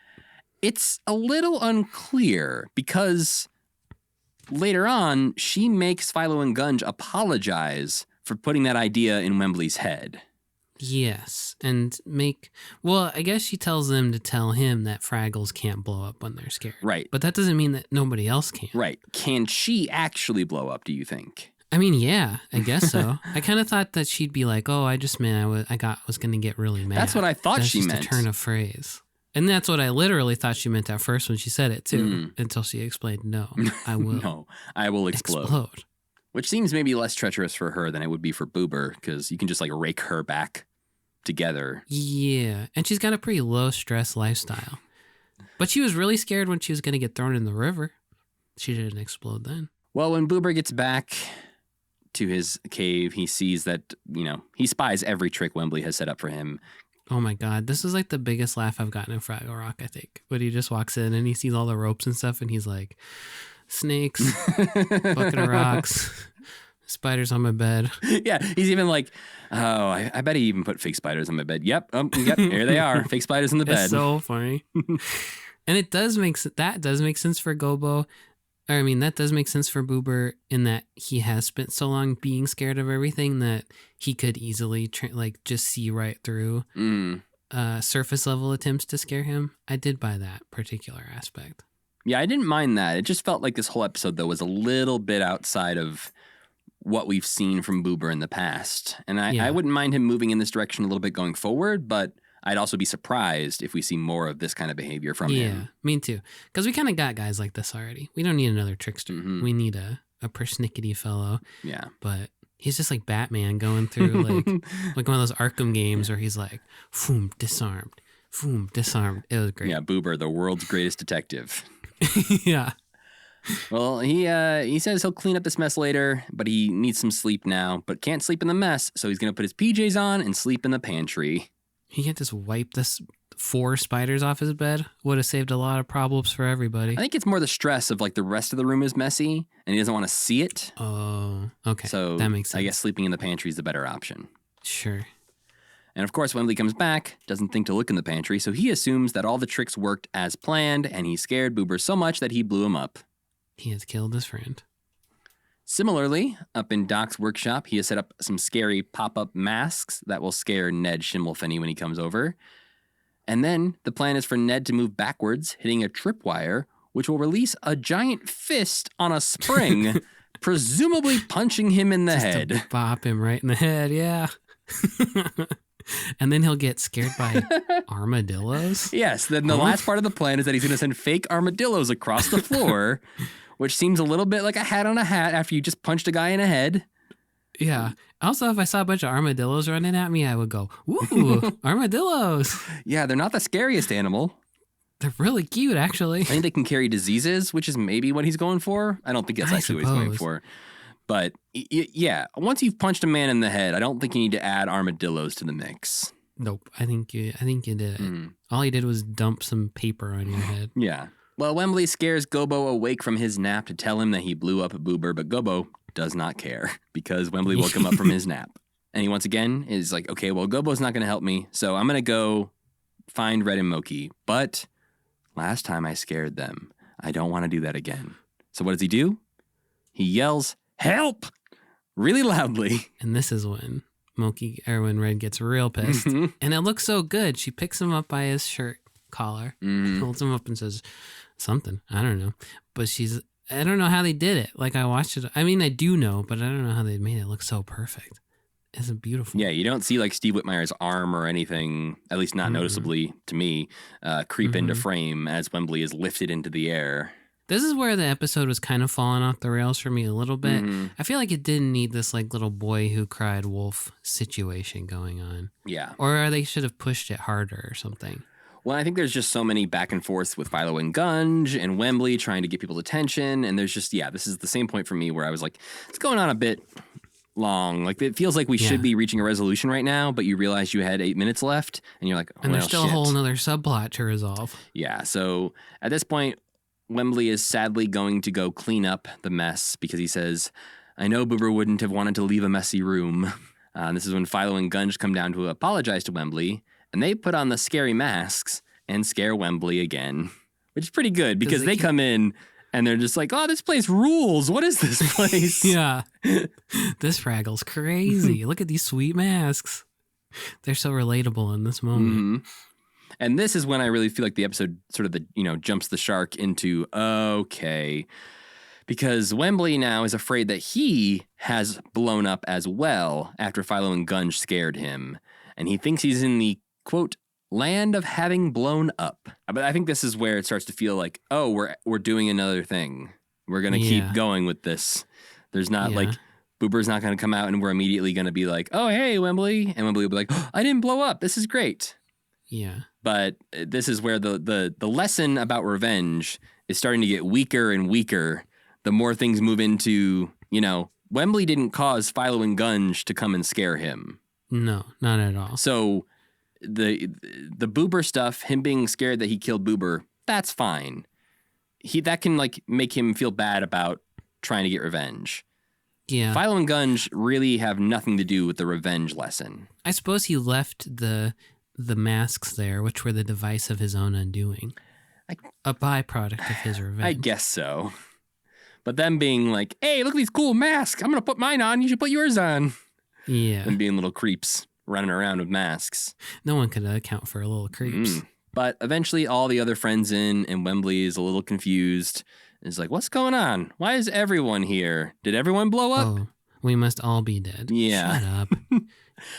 [SPEAKER 2] It's a little unclear because later on, she makes Philo and Gunge apologize for putting that idea in Wembley's head.
[SPEAKER 3] Yes, and I guess she tells them to tell him that Fraggles can't blow up when they're scared.
[SPEAKER 2] Right.
[SPEAKER 3] But that doesn't mean that nobody else can.
[SPEAKER 2] Right. Can she actually blow up, do you think?
[SPEAKER 3] I mean, yeah, I guess so. I kind of thought that she'd be like, oh, I just meant I was going to get really mad.
[SPEAKER 2] That's what I thought she meant.
[SPEAKER 3] That's just a turn of phrase. And that's what I literally thought she meant at first when she said it, too, until she explained, no, I will.
[SPEAKER 2] No, I will explode. Which seems maybe less treacherous for her than it would be for Boober, because you can just like rake her back together.
[SPEAKER 3] Yeah, and she's got a pretty low stress lifestyle. But she was really scared when she was going to get thrown in the river. She didn't explode then.
[SPEAKER 2] Well, when Boober gets back to his cave, he sees that, he spies every trick Wembley has set up for him.
[SPEAKER 3] Oh my God, this is like the biggest laugh I've gotten in Fraggle Rock, I think. When he just walks in and he sees all the ropes and stuff and he's like, snakes, bucket of rocks, spiders on my bed.
[SPEAKER 2] Yeah, he's even like, oh, I bet he even put fake spiders on my bed. Yep, here they are, fake spiders in the bed.
[SPEAKER 3] It's so funny. And that does make sense for Gobo. Or, I mean, that does make sense for Boober in that he has spent so long being scared of everything that he could easily just see right through surface level attempts to scare him. I did buy that particular aspect.
[SPEAKER 2] Yeah, I didn't mind that. It just felt like this whole episode, though, was a little bit outside of what we've seen from Boober in the past. And I wouldn't mind him moving in this direction a little bit going forward, but I'd also be surprised if we see more of this kind of behavior from him. Yeah,
[SPEAKER 3] me too. Because we kind of got guys like this already. We don't need another trickster. We need a persnickety fellow.
[SPEAKER 2] Yeah.
[SPEAKER 3] But he's just like Batman going through like one of those Arkham games where he's like, boom, disarmed. Boom, disarmed. It was great.
[SPEAKER 2] Yeah, Boober, the world's greatest detective.
[SPEAKER 3] Yeah.
[SPEAKER 2] Well, he says he'll clean up this mess later, but he needs some sleep now, but can't sleep in the mess, so he's going to put his PJs on and sleep in the pantry.
[SPEAKER 3] He can't just wipe this 4 spiders off his bed. Would have saved a lot of problems for everybody.
[SPEAKER 2] I think it's more the stress of like the rest of the room is messy, and he doesn't want to see it.
[SPEAKER 3] Oh, okay.
[SPEAKER 2] So
[SPEAKER 3] that makes sense.
[SPEAKER 2] I guess sleeping in the pantry is the better option.
[SPEAKER 3] Sure.
[SPEAKER 2] And of course, Wembley comes back, doesn't think to look in the pantry, so he assumes that all the tricks worked as planned, and he scared Boober so much that he blew him up.
[SPEAKER 3] He has killed his friend.
[SPEAKER 2] Similarly, up in Doc's workshop, he has set up some scary pop-up masks that will scare Ned Schimmelfenny when he comes over. And then the plan is for Ned to move backwards, hitting a tripwire, which will release a giant fist on a spring, presumably punching him in the head.
[SPEAKER 3] To bop him right in the head, yeah. And then he'll get scared by armadillos?
[SPEAKER 2] Yes, then the last part of the plan is that he's going to send fake armadillos across the floor, which seems a little bit like a hat on a hat after you just punched a guy in the head.
[SPEAKER 3] Yeah. Also, if I saw a bunch of armadillos running at me, I would go, ooh, armadillos.
[SPEAKER 2] Yeah, they're not the scariest animal.
[SPEAKER 3] They're really cute, actually.
[SPEAKER 2] I think they can carry diseases, which is maybe what he's going for. I don't think that's actually what he's going for. But yeah, once you've punched a man in the head, I don't think you need to add armadillos to the mix.
[SPEAKER 3] Nope. I think you did it. All he did was dump some paper on your head.
[SPEAKER 2] Yeah. Well, Wembley scares Gobo awake from his nap to tell him that he blew up Boober, but Gobo does not care because Wembley woke him up from his nap. And he once again is like, okay, well, Gobo's not going to help me, so I'm going to go find Red and Moki. But Last time I scared them. I don't want to do that again. So what does he do? He yells, help! Really loudly.
[SPEAKER 3] And this is when when Red gets real pissed. And it looks so good. She picks him up by his shirt collar, holds him up and says something. I don't know. But I don't know how they did it. Like, I watched it. I mean, I do know, but I don't know how they made it look so perfect. It's beautiful.
[SPEAKER 2] Yeah, you don't see like Steve Whitmire's arm or anything, at least not noticeably to me, creep into frame as Wembley is lifted into the air.
[SPEAKER 3] This is where the episode was kind of falling off the rails for me a little bit. I feel like it didn't need this like little boy who cried wolf situation going on.
[SPEAKER 2] Yeah.
[SPEAKER 3] Or they should have pushed it harder or something.
[SPEAKER 2] Well, I think there's just so many back and forths with Philo and Gunge and Wembley trying to get people's attention. And there's just, this is the same point for me where I was like, it's going on a bit long. Like, it feels like we should be reaching a resolution right now, but you realize you had 8 minutes left and you're like, oh,
[SPEAKER 3] and there's still a whole nother subplot to resolve.
[SPEAKER 2] Yeah. So at this point, Wembley is sadly going to go clean up the mess because he says, I know Boober wouldn't have wanted to leave a messy room. This is when Philo and Gunge come down to apologize to Wembley, and they put on the scary masks and scare Wembley again, which is pretty good because they come in and they're just like, oh, this place rules. What is this place?
[SPEAKER 3] Yeah. This Fraggle's crazy. Look at these sweet masks. They're so relatable in this moment.
[SPEAKER 2] And this is when I really feel like the episode sort of jumps the shark into, okay, because Wembley now is afraid that he has blown up as well after Philo and Gunge scared him. And he thinks he's in the, quote, land of having blown up. But I think this is where it starts to feel like, oh, we're doing another thing. We're going to keep going with this. There's not like, Boober's not going to come out and we're immediately going to be like, oh, hey, Wembley. And Wembley will be like, oh, I didn't blow up. This is great.
[SPEAKER 3] Yeah.
[SPEAKER 2] But this is where the lesson about revenge is starting to get weaker and weaker the more things move into, Wembley didn't cause Philo and Gunge to come and scare him.
[SPEAKER 3] No, not at all.
[SPEAKER 2] So the Boober stuff, him being scared that he killed Boober, that's fine. That can like make him feel bad about trying to get revenge.
[SPEAKER 3] Yeah.
[SPEAKER 2] Philo and Gunge really have nothing to do with the revenge lesson.
[SPEAKER 3] I suppose he left the masks there, which were the device of his own undoing. A byproduct of his revenge.
[SPEAKER 2] I guess so. But them being like, hey, look at these cool masks. I'm going to put mine on. You should put yours on.
[SPEAKER 3] Yeah.
[SPEAKER 2] And being little creeps running around with masks.
[SPEAKER 3] No one could account for little creeps.
[SPEAKER 2] But eventually all the other friends in, and Wembley is a little confused. Is like, what's going on? Why is everyone here? Did everyone blow up?
[SPEAKER 3] Oh, we must all be dead.
[SPEAKER 2] Yeah.
[SPEAKER 3] Shut up.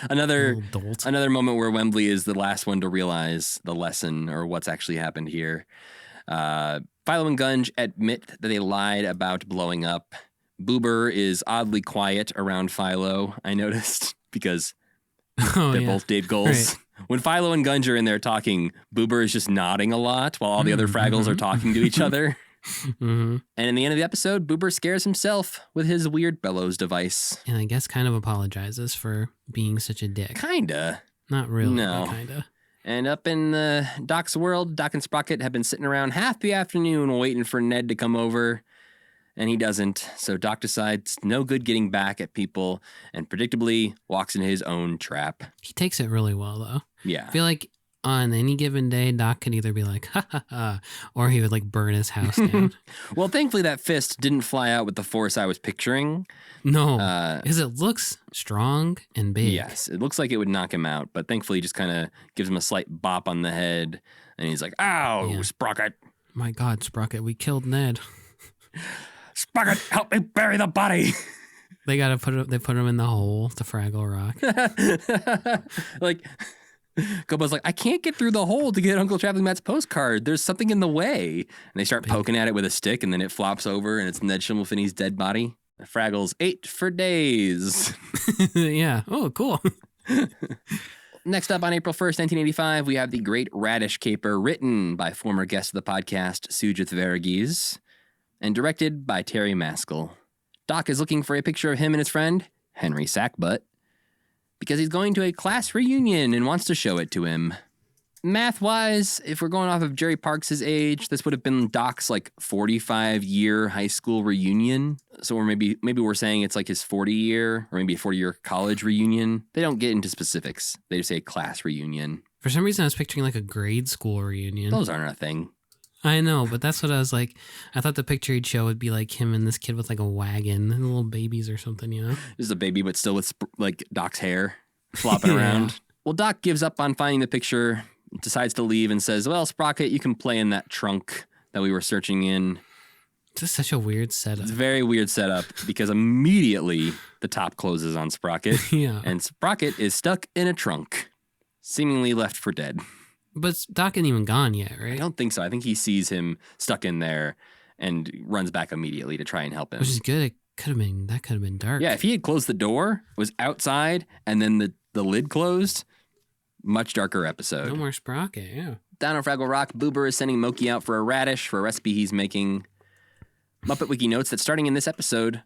[SPEAKER 2] Another moment where Wembley is the last one to realize the lesson or what's actually happened here. Philo and Gunge admit that they lied about blowing up. Boober is oddly quiet around Philo, I noticed, because they're both Dave Goals. Right. When Philo and Gunge are in there talking, Boober is just nodding a lot while all the other Fraggles are talking to each other. And in the end of the episode, Boober scares himself with his weird bellows device.
[SPEAKER 3] And I guess kind of apologizes for being such a dick.
[SPEAKER 2] Kinda.
[SPEAKER 3] Not really,
[SPEAKER 2] no.
[SPEAKER 3] But kinda.
[SPEAKER 2] And up in Doc's world, Doc and Sprocket have been sitting around half the afternoon waiting for Ned to come over. And he doesn't. So Doc decides no good getting back at people and predictably walks into his own trap.
[SPEAKER 3] He takes it really well, though.
[SPEAKER 2] Yeah.
[SPEAKER 3] I feel like on any given day, Doc could either be like, ha ha ha, or he would like burn his house down.
[SPEAKER 2] Well, thankfully that fist didn't fly out with the force I was picturing.
[SPEAKER 3] No, because it looks strong and big.
[SPEAKER 2] Yes, it looks like it would knock him out, but thankfully he just kind of gives him a slight bop on the head, and he's like, ow, Sprocket.
[SPEAKER 3] My God, Sprocket, we killed Ned.
[SPEAKER 2] Sprocket, help me bury the body.
[SPEAKER 3] They put him in the hole, the Fraggle Rock.
[SPEAKER 2] Like... Gobo's like, I can't get through the hole to get Uncle Traveling Matt's postcard. There's something in the way. And they start poking at it with a stick, and then it flops over, and it's Ned Schimmelfinney's dead body. The Fraggles ate for days.
[SPEAKER 3] Yeah. Oh, cool.
[SPEAKER 2] Next up on April 1st, 1985, we have The Great Radish Caper, written by former guest of the podcast, Sujith Varghese, and directed by Terry Maskell. Doc is looking for a picture of him and his friend, Henry Sackbutt, because he's going to a class reunion and wants to show it to him. Math-wise, if we're going off of Jerry Parks' age, this would have been Doc's, 45-year high school reunion. So maybe we're saying it's like his 40-year, or maybe a 40-year college reunion. They don't get into specifics. They just say class reunion.
[SPEAKER 3] For some reason, I was picturing, a grade school reunion.
[SPEAKER 2] Those aren't a thing.
[SPEAKER 3] I know, but that's what I was like. I thought the picture he'd show would be like him and this kid with like a wagon and little babies or something, you know?
[SPEAKER 2] Just a baby, but still with like Doc's hair flopping
[SPEAKER 3] Yeah.
[SPEAKER 2] around. Well, Doc gives up on finding the picture, decides to leave, and says, well, Sprocket, you can play in that trunk that we were searching in.
[SPEAKER 3] It's just such a weird setup.
[SPEAKER 2] It's a very weird setup because immediately the top closes on Sprocket.
[SPEAKER 3] Yeah.
[SPEAKER 2] And Sprocket is stuck in a trunk, seemingly left for dead.
[SPEAKER 3] But Doc ain't even gone yet,
[SPEAKER 2] I
[SPEAKER 3] right?
[SPEAKER 2] don't think so. I think he sees him stuck in there and runs back immediately to try and help him.
[SPEAKER 3] Which is good. That could have been dark.
[SPEAKER 2] Yeah, if he had closed the door, was outside, and then the lid closed, much darker episode.
[SPEAKER 3] No more Sprocket, yeah.
[SPEAKER 2] Down on Fraggle Rock, Boober is sending Moki out for a radish for a recipe he's making. Muppet Wiki notes that starting in this episode,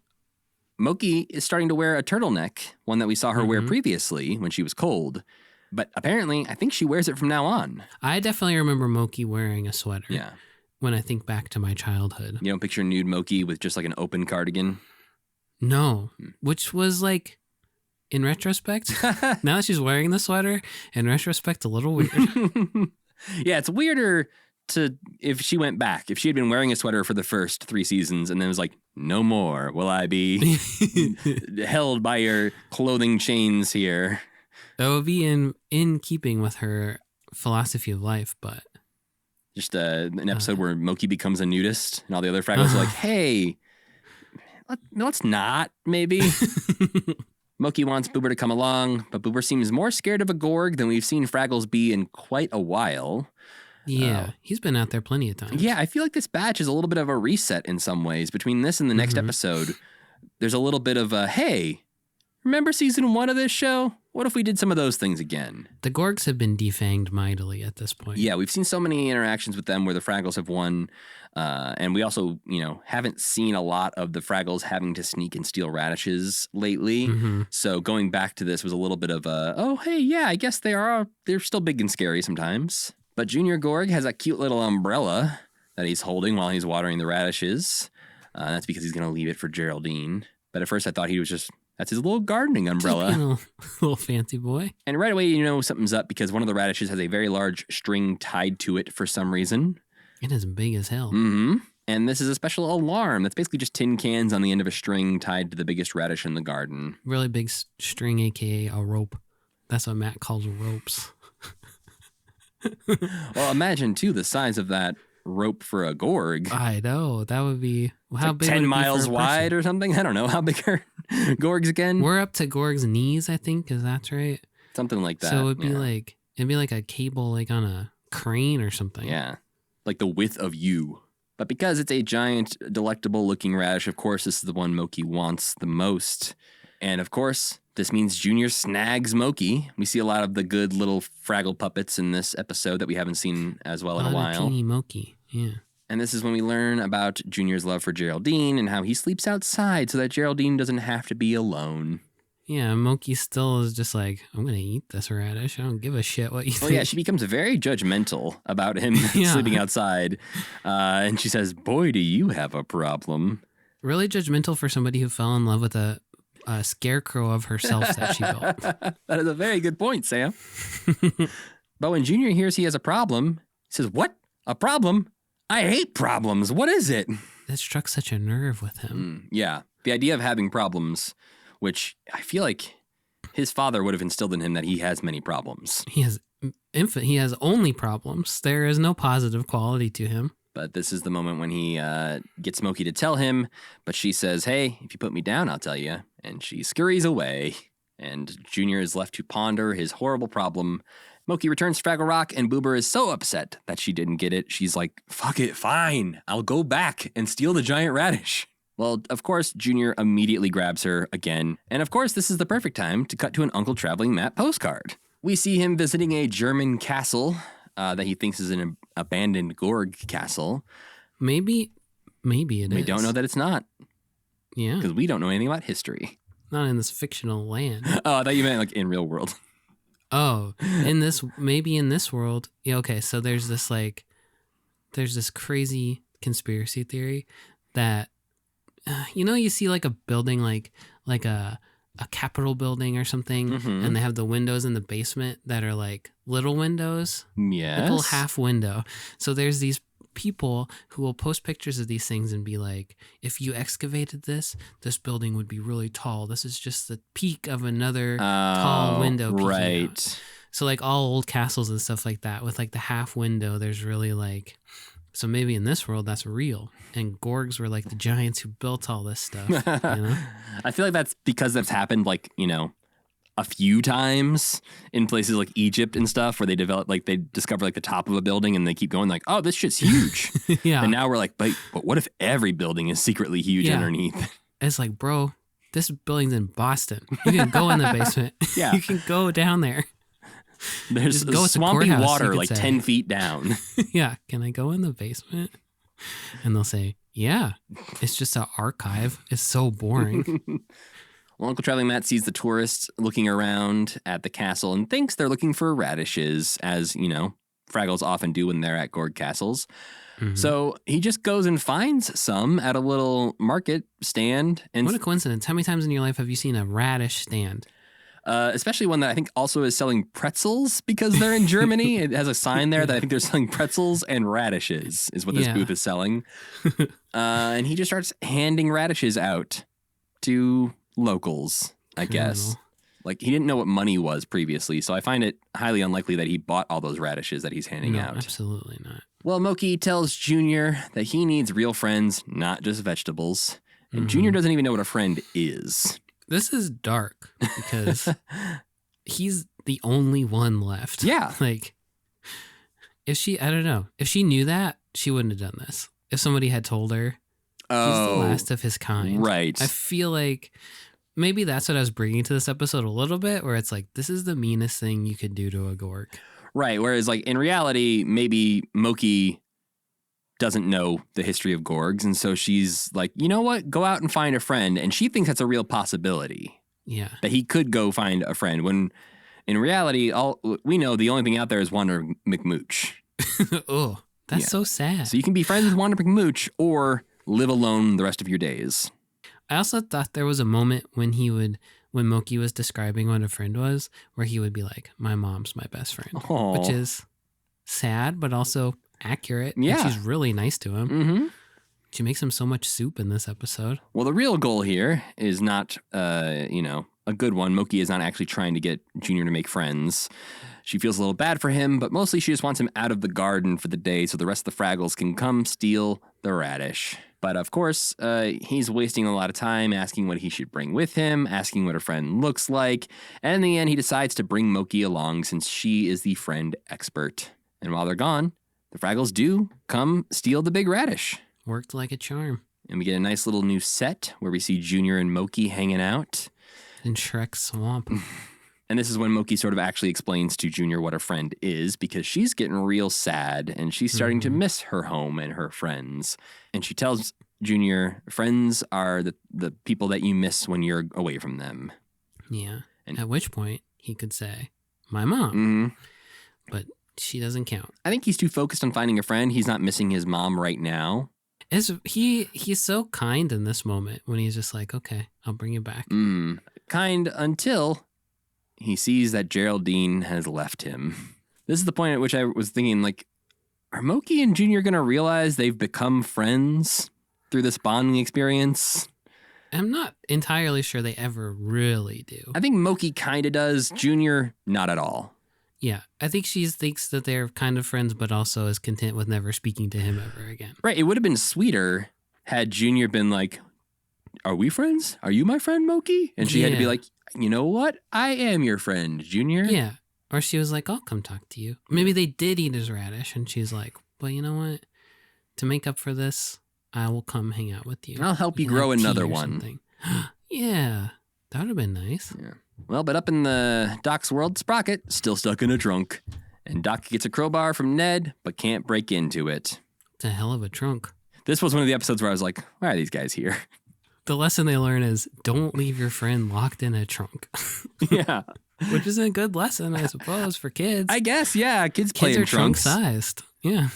[SPEAKER 2] Moki is starting to wear a turtleneck, one that we saw her wear previously when she was cold. But apparently, I think she wears it from now on.
[SPEAKER 3] I definitely remember Moki wearing a sweater.
[SPEAKER 2] Yeah.
[SPEAKER 3] When I think back to my childhood.
[SPEAKER 2] You don't picture nude Moki with just like an open cardigan?
[SPEAKER 3] No. Which was like, in retrospect, now that she's wearing the sweater, in retrospect, a little weird.
[SPEAKER 2] Yeah, it's weirder to if she went back. If she had been wearing a sweater for the first 3 seasons and then was like, no more will I be held by your clothing chains here.
[SPEAKER 3] That would be in keeping with her philosophy of life, but...
[SPEAKER 2] Just an episode where Moki becomes a nudist and all the other Fraggles are like, hey, let's not, maybe. Moki wants Boober to come along, but Boober seems more scared of a Gorg than we've seen Fraggles be in quite a while.
[SPEAKER 3] Yeah, he's been out there plenty of times.
[SPEAKER 2] Yeah, I feel like this batch is a little bit of a reset in some ways. Between this and the next episode, there's a little bit of a, hey, remember season 1 of this show? What if we did some of those things again?
[SPEAKER 3] The Gorgs have been defanged mightily at this point.
[SPEAKER 2] Yeah, we've seen so many interactions with them where the Fraggles have won. And we also, haven't seen a lot of the Fraggles having to sneak and steal radishes lately. So going back to this was a little bit of a, oh, hey, yeah, I guess they're still big and scary sometimes. But Junior Gorg has a cute little umbrella that he's holding while he's watering the radishes. That's because he's going to leave it for Geraldine. But at first I thought he was that's his little gardening umbrella.
[SPEAKER 3] Just being a little fancy boy.
[SPEAKER 2] And right away, you know something's up because one of the radishes has a very large string tied to it for some reason.
[SPEAKER 3] It is big as hell.
[SPEAKER 2] And this is a special alarm that's basically just tin cans on the end of a string tied to the biggest radish in the garden.
[SPEAKER 3] Really big string, a.k.a. a rope. That's what Matt calls ropes.
[SPEAKER 2] Well, imagine, too, the size of that rope for a Gorg.
[SPEAKER 3] I know. That would be... How big
[SPEAKER 2] 10
[SPEAKER 3] would it be
[SPEAKER 2] miles
[SPEAKER 3] for a
[SPEAKER 2] wide
[SPEAKER 3] person?
[SPEAKER 2] or something? I don't know. How big are Gorgs again?
[SPEAKER 3] We're up to Gorg's knees, I think. Is that right?
[SPEAKER 2] Something like that.
[SPEAKER 3] So it'd be like a cable like on a crane or something.
[SPEAKER 2] Yeah. Like the width of you. But because it's a giant, delectable looking radish, of course, this is the one Moki wants the most. And of course, this means Junior snags Moki. We see a lot of the good little Fraggle puppets in this episode that we haven't seen as well in a while.
[SPEAKER 3] Teeny Moki, yeah.
[SPEAKER 2] And this is when we learn about Junior's love for Geraldine and how he sleeps outside so that Geraldine doesn't have to be alone.
[SPEAKER 3] Yeah, Moki still is just like, I'm going to eat this radish. I don't give a shit what you think.
[SPEAKER 2] Oh, yeah, she becomes very judgmental about him sleeping outside. And she says, boy, do you have a problem.
[SPEAKER 3] Really judgmental for somebody who fell in love with a scarecrow of herself that she built.
[SPEAKER 2] That is a very good point, Sam. But when Junior hears he has a problem, he says, what? A problem? I hate problems. What is it?
[SPEAKER 3] That struck such a nerve with him.
[SPEAKER 2] Yeah. The idea of having problems, which I feel like his father would have instilled in him that he has many problems.
[SPEAKER 3] He has only problems. There is no positive quality to him.
[SPEAKER 2] But this is the moment when he gets Moki to tell him, but she says, hey, if you put me down, I'll tell you. And she scurries away, and Junior is left to ponder his horrible problem. Moki returns to Fraggle Rock, and Boober is so upset that she didn't get it. She's like, fuck it, fine. I'll go back and steal the giant radish. Well, of course, Junior immediately grabs her again. And of course, this is the perfect time to cut to an Uncle Traveling Matt postcard. We see him visiting a German castle that he thinks is an abandoned Gorg castle.
[SPEAKER 3] Maybe it is.
[SPEAKER 2] We don't know that it's not.
[SPEAKER 3] Yeah.
[SPEAKER 2] Because we don't know anything about history.
[SPEAKER 3] Not in this fictional land.
[SPEAKER 2] Oh, I thought you meant like in real world.
[SPEAKER 3] Oh, maybe in this world. Yeah, okay, so there's this crazy conspiracy theory that, you see like a building, like a Capitol building or something, and they have the windows in the basement that are like little windows.
[SPEAKER 2] Yes.
[SPEAKER 3] Like a little half window. So there's these people who will post pictures of these things and be like, if you excavated this building would be really tall. This is just the peak of another tall window peeking
[SPEAKER 2] right.
[SPEAKER 3] out. So like all old castles and stuff like that with like the half window, there's really like, so maybe in this world that's real. And Gorgs were like the giants who built all this stuff. You know?
[SPEAKER 2] I feel like that's because that's happened like, a few times in places like Egypt and stuff where they discover like the top of a building and they keep going like, oh, this shit's huge.
[SPEAKER 3] Yeah.
[SPEAKER 2] And now we're like, but what if every building is secretly huge underneath?
[SPEAKER 3] It's like, bro, this building's in Boston. You can go in the basement.
[SPEAKER 2] Yeah.
[SPEAKER 3] You can go down there.
[SPEAKER 2] There's
[SPEAKER 3] Just go with the
[SPEAKER 2] swampy
[SPEAKER 3] courthouse,
[SPEAKER 2] water
[SPEAKER 3] you could
[SPEAKER 2] like
[SPEAKER 3] say.
[SPEAKER 2] 10 feet down.
[SPEAKER 3] Yeah. Can I go in the basement? And they'll say, yeah, it's just an archive. It's so boring.
[SPEAKER 2] Well, Uncle Traveling Matt sees the tourists looking around at the castle and thinks they're looking for radishes, as, Fraggles often do when they're at Gorg castles.
[SPEAKER 3] Mhm.
[SPEAKER 2] So he just goes and finds some at a little market stand. And
[SPEAKER 3] What a coincidence. How many times in your life have you seen a radish stand?
[SPEAKER 2] especially one that I think also is selling pretzels because they're in Germany. It has a sign there that I think they're selling pretzels and radishes is what this
[SPEAKER 3] Yeah.
[SPEAKER 2] booth is selling. And he just starts handing radishes out to locals, I guess.
[SPEAKER 3] Criminal.
[SPEAKER 2] Like, he didn't know what money was previously, so I find it highly unlikely that he bought all those radishes that he's handing
[SPEAKER 3] No,
[SPEAKER 2] out.
[SPEAKER 3] absolutely not.
[SPEAKER 2] Well, Moki tells Junior that he needs real friends, not just vegetables. And Junior doesn't even know what a friend is.
[SPEAKER 3] This is dark because he's the only one left.
[SPEAKER 2] Yeah.
[SPEAKER 3] Like, I don't know. If she knew that, she wouldn't have done this. If somebody had told her, he's the last of his kind.
[SPEAKER 2] Right.
[SPEAKER 3] I feel like maybe that's what I was bringing to this episode a little bit, where it's like, this is the meanest thing you could do to a Gorg.
[SPEAKER 2] Right. Whereas, like, in reality, maybe Moki doesn't know the history of Gorgs. And so she's like, you know what? Go out and find a friend. And she thinks that's a real possibility,
[SPEAKER 3] Yeah.
[SPEAKER 2] that he could go find a friend. When in reality, all we know, the only thing out there is Wander McMooch.
[SPEAKER 3] Oh, that's
[SPEAKER 2] Yeah.
[SPEAKER 3] so sad.
[SPEAKER 2] So you can be friends with Wander McMooch or live alone the rest of your days.
[SPEAKER 3] I also thought there was a moment when Moki was describing what a friend was, where he would be like, my mom's my best friend,
[SPEAKER 2] Aw.
[SPEAKER 3] which is sad, but also accurate. And
[SPEAKER 2] Yeah.
[SPEAKER 3] she's really nice to him.
[SPEAKER 2] Mm-hmm.
[SPEAKER 3] She makes him so much soup in this episode.
[SPEAKER 2] Well, the real goal here is not, a good one. Moki is not actually trying to get Junior to make friends. She feels a little bad for him, but mostly she just wants him out of the garden for the day so the rest of the Fraggles can come steal the radish. But of course, he's wasting a lot of time asking what he should bring with him, asking what a friend looks like. And in the end, he decides to bring Moki along since she is the friend expert. And while they're gone, the Fraggles do come steal the big radish.
[SPEAKER 3] Worked like a charm.
[SPEAKER 2] And we get a nice little new set where we see Junior and Moki hanging out.
[SPEAKER 3] In Shrek's swamp.
[SPEAKER 2] And this is when Moki sort of actually explains to Junior what a friend is because she's getting real sad and she's starting to miss her home and her friends. And she tells Junior, friends are the people that you miss when you're away from them.
[SPEAKER 3] Yeah.
[SPEAKER 2] And-
[SPEAKER 3] At which point he could say, my mom.
[SPEAKER 2] Mm-hmm.
[SPEAKER 3] But she doesn't count.
[SPEAKER 2] I think he's too focused on finding a friend. He's not missing his mom right now.
[SPEAKER 3] He's so kind in this moment when he's just like, okay, I'll bring you back.
[SPEAKER 2] Kind until he sees that Geraldine has left him. This is the point at which I was thinking, like, are Moki and Junior going to realize they've become friends through this bonding experience?
[SPEAKER 3] I'm not entirely sure they ever really do.
[SPEAKER 2] I think Moki kind of does. Junior, not at all.
[SPEAKER 3] Yeah, I think she thinks that they're kind of friends, but also is content with never speaking to him ever again.
[SPEAKER 2] Right. It would have been sweeter had Junior been like, are we friends? Are you my friend, Moki? And she had to be
[SPEAKER 3] Yeah.
[SPEAKER 2] like, you know what? I am your friend, Junior.
[SPEAKER 3] Yeah. Or she was like, I'll come talk to you. Maybe they did eat his radish, and she's like, well, you know what? To make up for this, I will come hang out with you.
[SPEAKER 2] I'll help
[SPEAKER 3] We
[SPEAKER 2] you
[SPEAKER 3] can
[SPEAKER 2] grow
[SPEAKER 3] have tea
[SPEAKER 2] another
[SPEAKER 3] or
[SPEAKER 2] one.
[SPEAKER 3] something. Yeah, that would have been nice.
[SPEAKER 2] Yeah. Well, but up in the Doc's world, Sprocket still stuck in a trunk. And Doc gets a crowbar from Ned, but can't break into it.
[SPEAKER 3] It's a hell of a trunk.
[SPEAKER 2] This was one of the episodes where I was like, why are these guys here?
[SPEAKER 3] The lesson they learn is don't leave your friend locked in a trunk,
[SPEAKER 2] Yeah.
[SPEAKER 3] which is a good lesson, I suppose, for kids.
[SPEAKER 2] I guess, yeah. Kids play
[SPEAKER 3] Kids
[SPEAKER 2] in
[SPEAKER 3] are trunk
[SPEAKER 2] trunks.
[SPEAKER 3] sized. Yeah.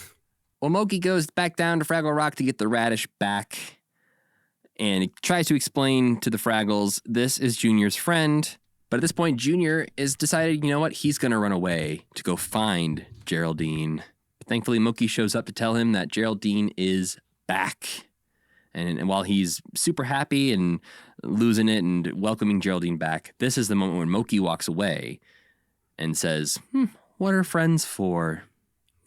[SPEAKER 2] Well, Moki goes back down to Fraggle Rock to get the radish back. And he tries to explain to the Fraggles, this is Junior's friend. But at this point, Junior is decided, you know what? He's going to run away to go find Geraldine. Thankfully, Moki shows up to tell him that Geraldine is back. And while he's super happy and losing it and welcoming Geraldine back, this is the moment when Moki walks away and says, what are friends for?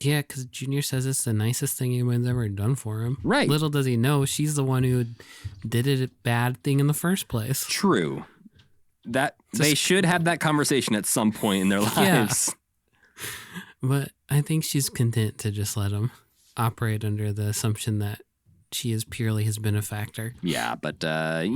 [SPEAKER 3] Yeah, because Junior says it's the nicest thing anyone's ever done for him.
[SPEAKER 2] Right.
[SPEAKER 3] Little does he know she's the one who did it a bad thing in the first place.
[SPEAKER 2] True. They should have that conversation at some point in their lives.
[SPEAKER 3] But I think she's content to just let him operate under the assumption that she is purely his benefactor.
[SPEAKER 2] Yeah, but, I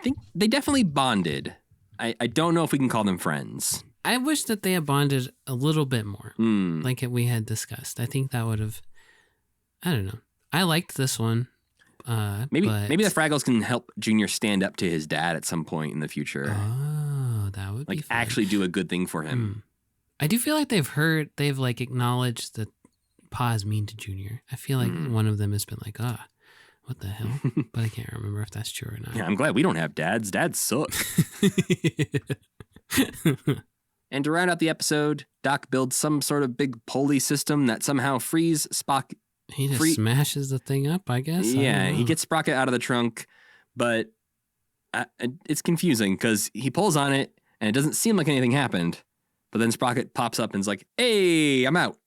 [SPEAKER 2] think they definitely bonded. I don't know if we can call them friends.
[SPEAKER 3] I wish that they had bonded a little bit more, like we had discussed. I think that would have, I don't know. I liked this one.
[SPEAKER 2] Maybe the Fraggles can help Junior stand up to his dad at some point in the future.
[SPEAKER 3] Oh, that would be fun.
[SPEAKER 2] Actually do a good thing for him.
[SPEAKER 3] I do feel like they've like acknowledged that Pa is mean to Junior. I feel like one of them has been like, what the hell? But I can't remember if that's true or not.
[SPEAKER 2] Yeah, I'm glad we don't have dads. Dads suck. And to round out the episode, Doc builds some sort of big pulley system that somehow frees Spock.
[SPEAKER 3] He just smashes the thing up, I guess.
[SPEAKER 2] Yeah, he gets Sprocket out of the trunk, but it's confusing because he pulls on it and it doesn't seem like anything happened. But then Sprocket pops up and is like, hey, I'm out.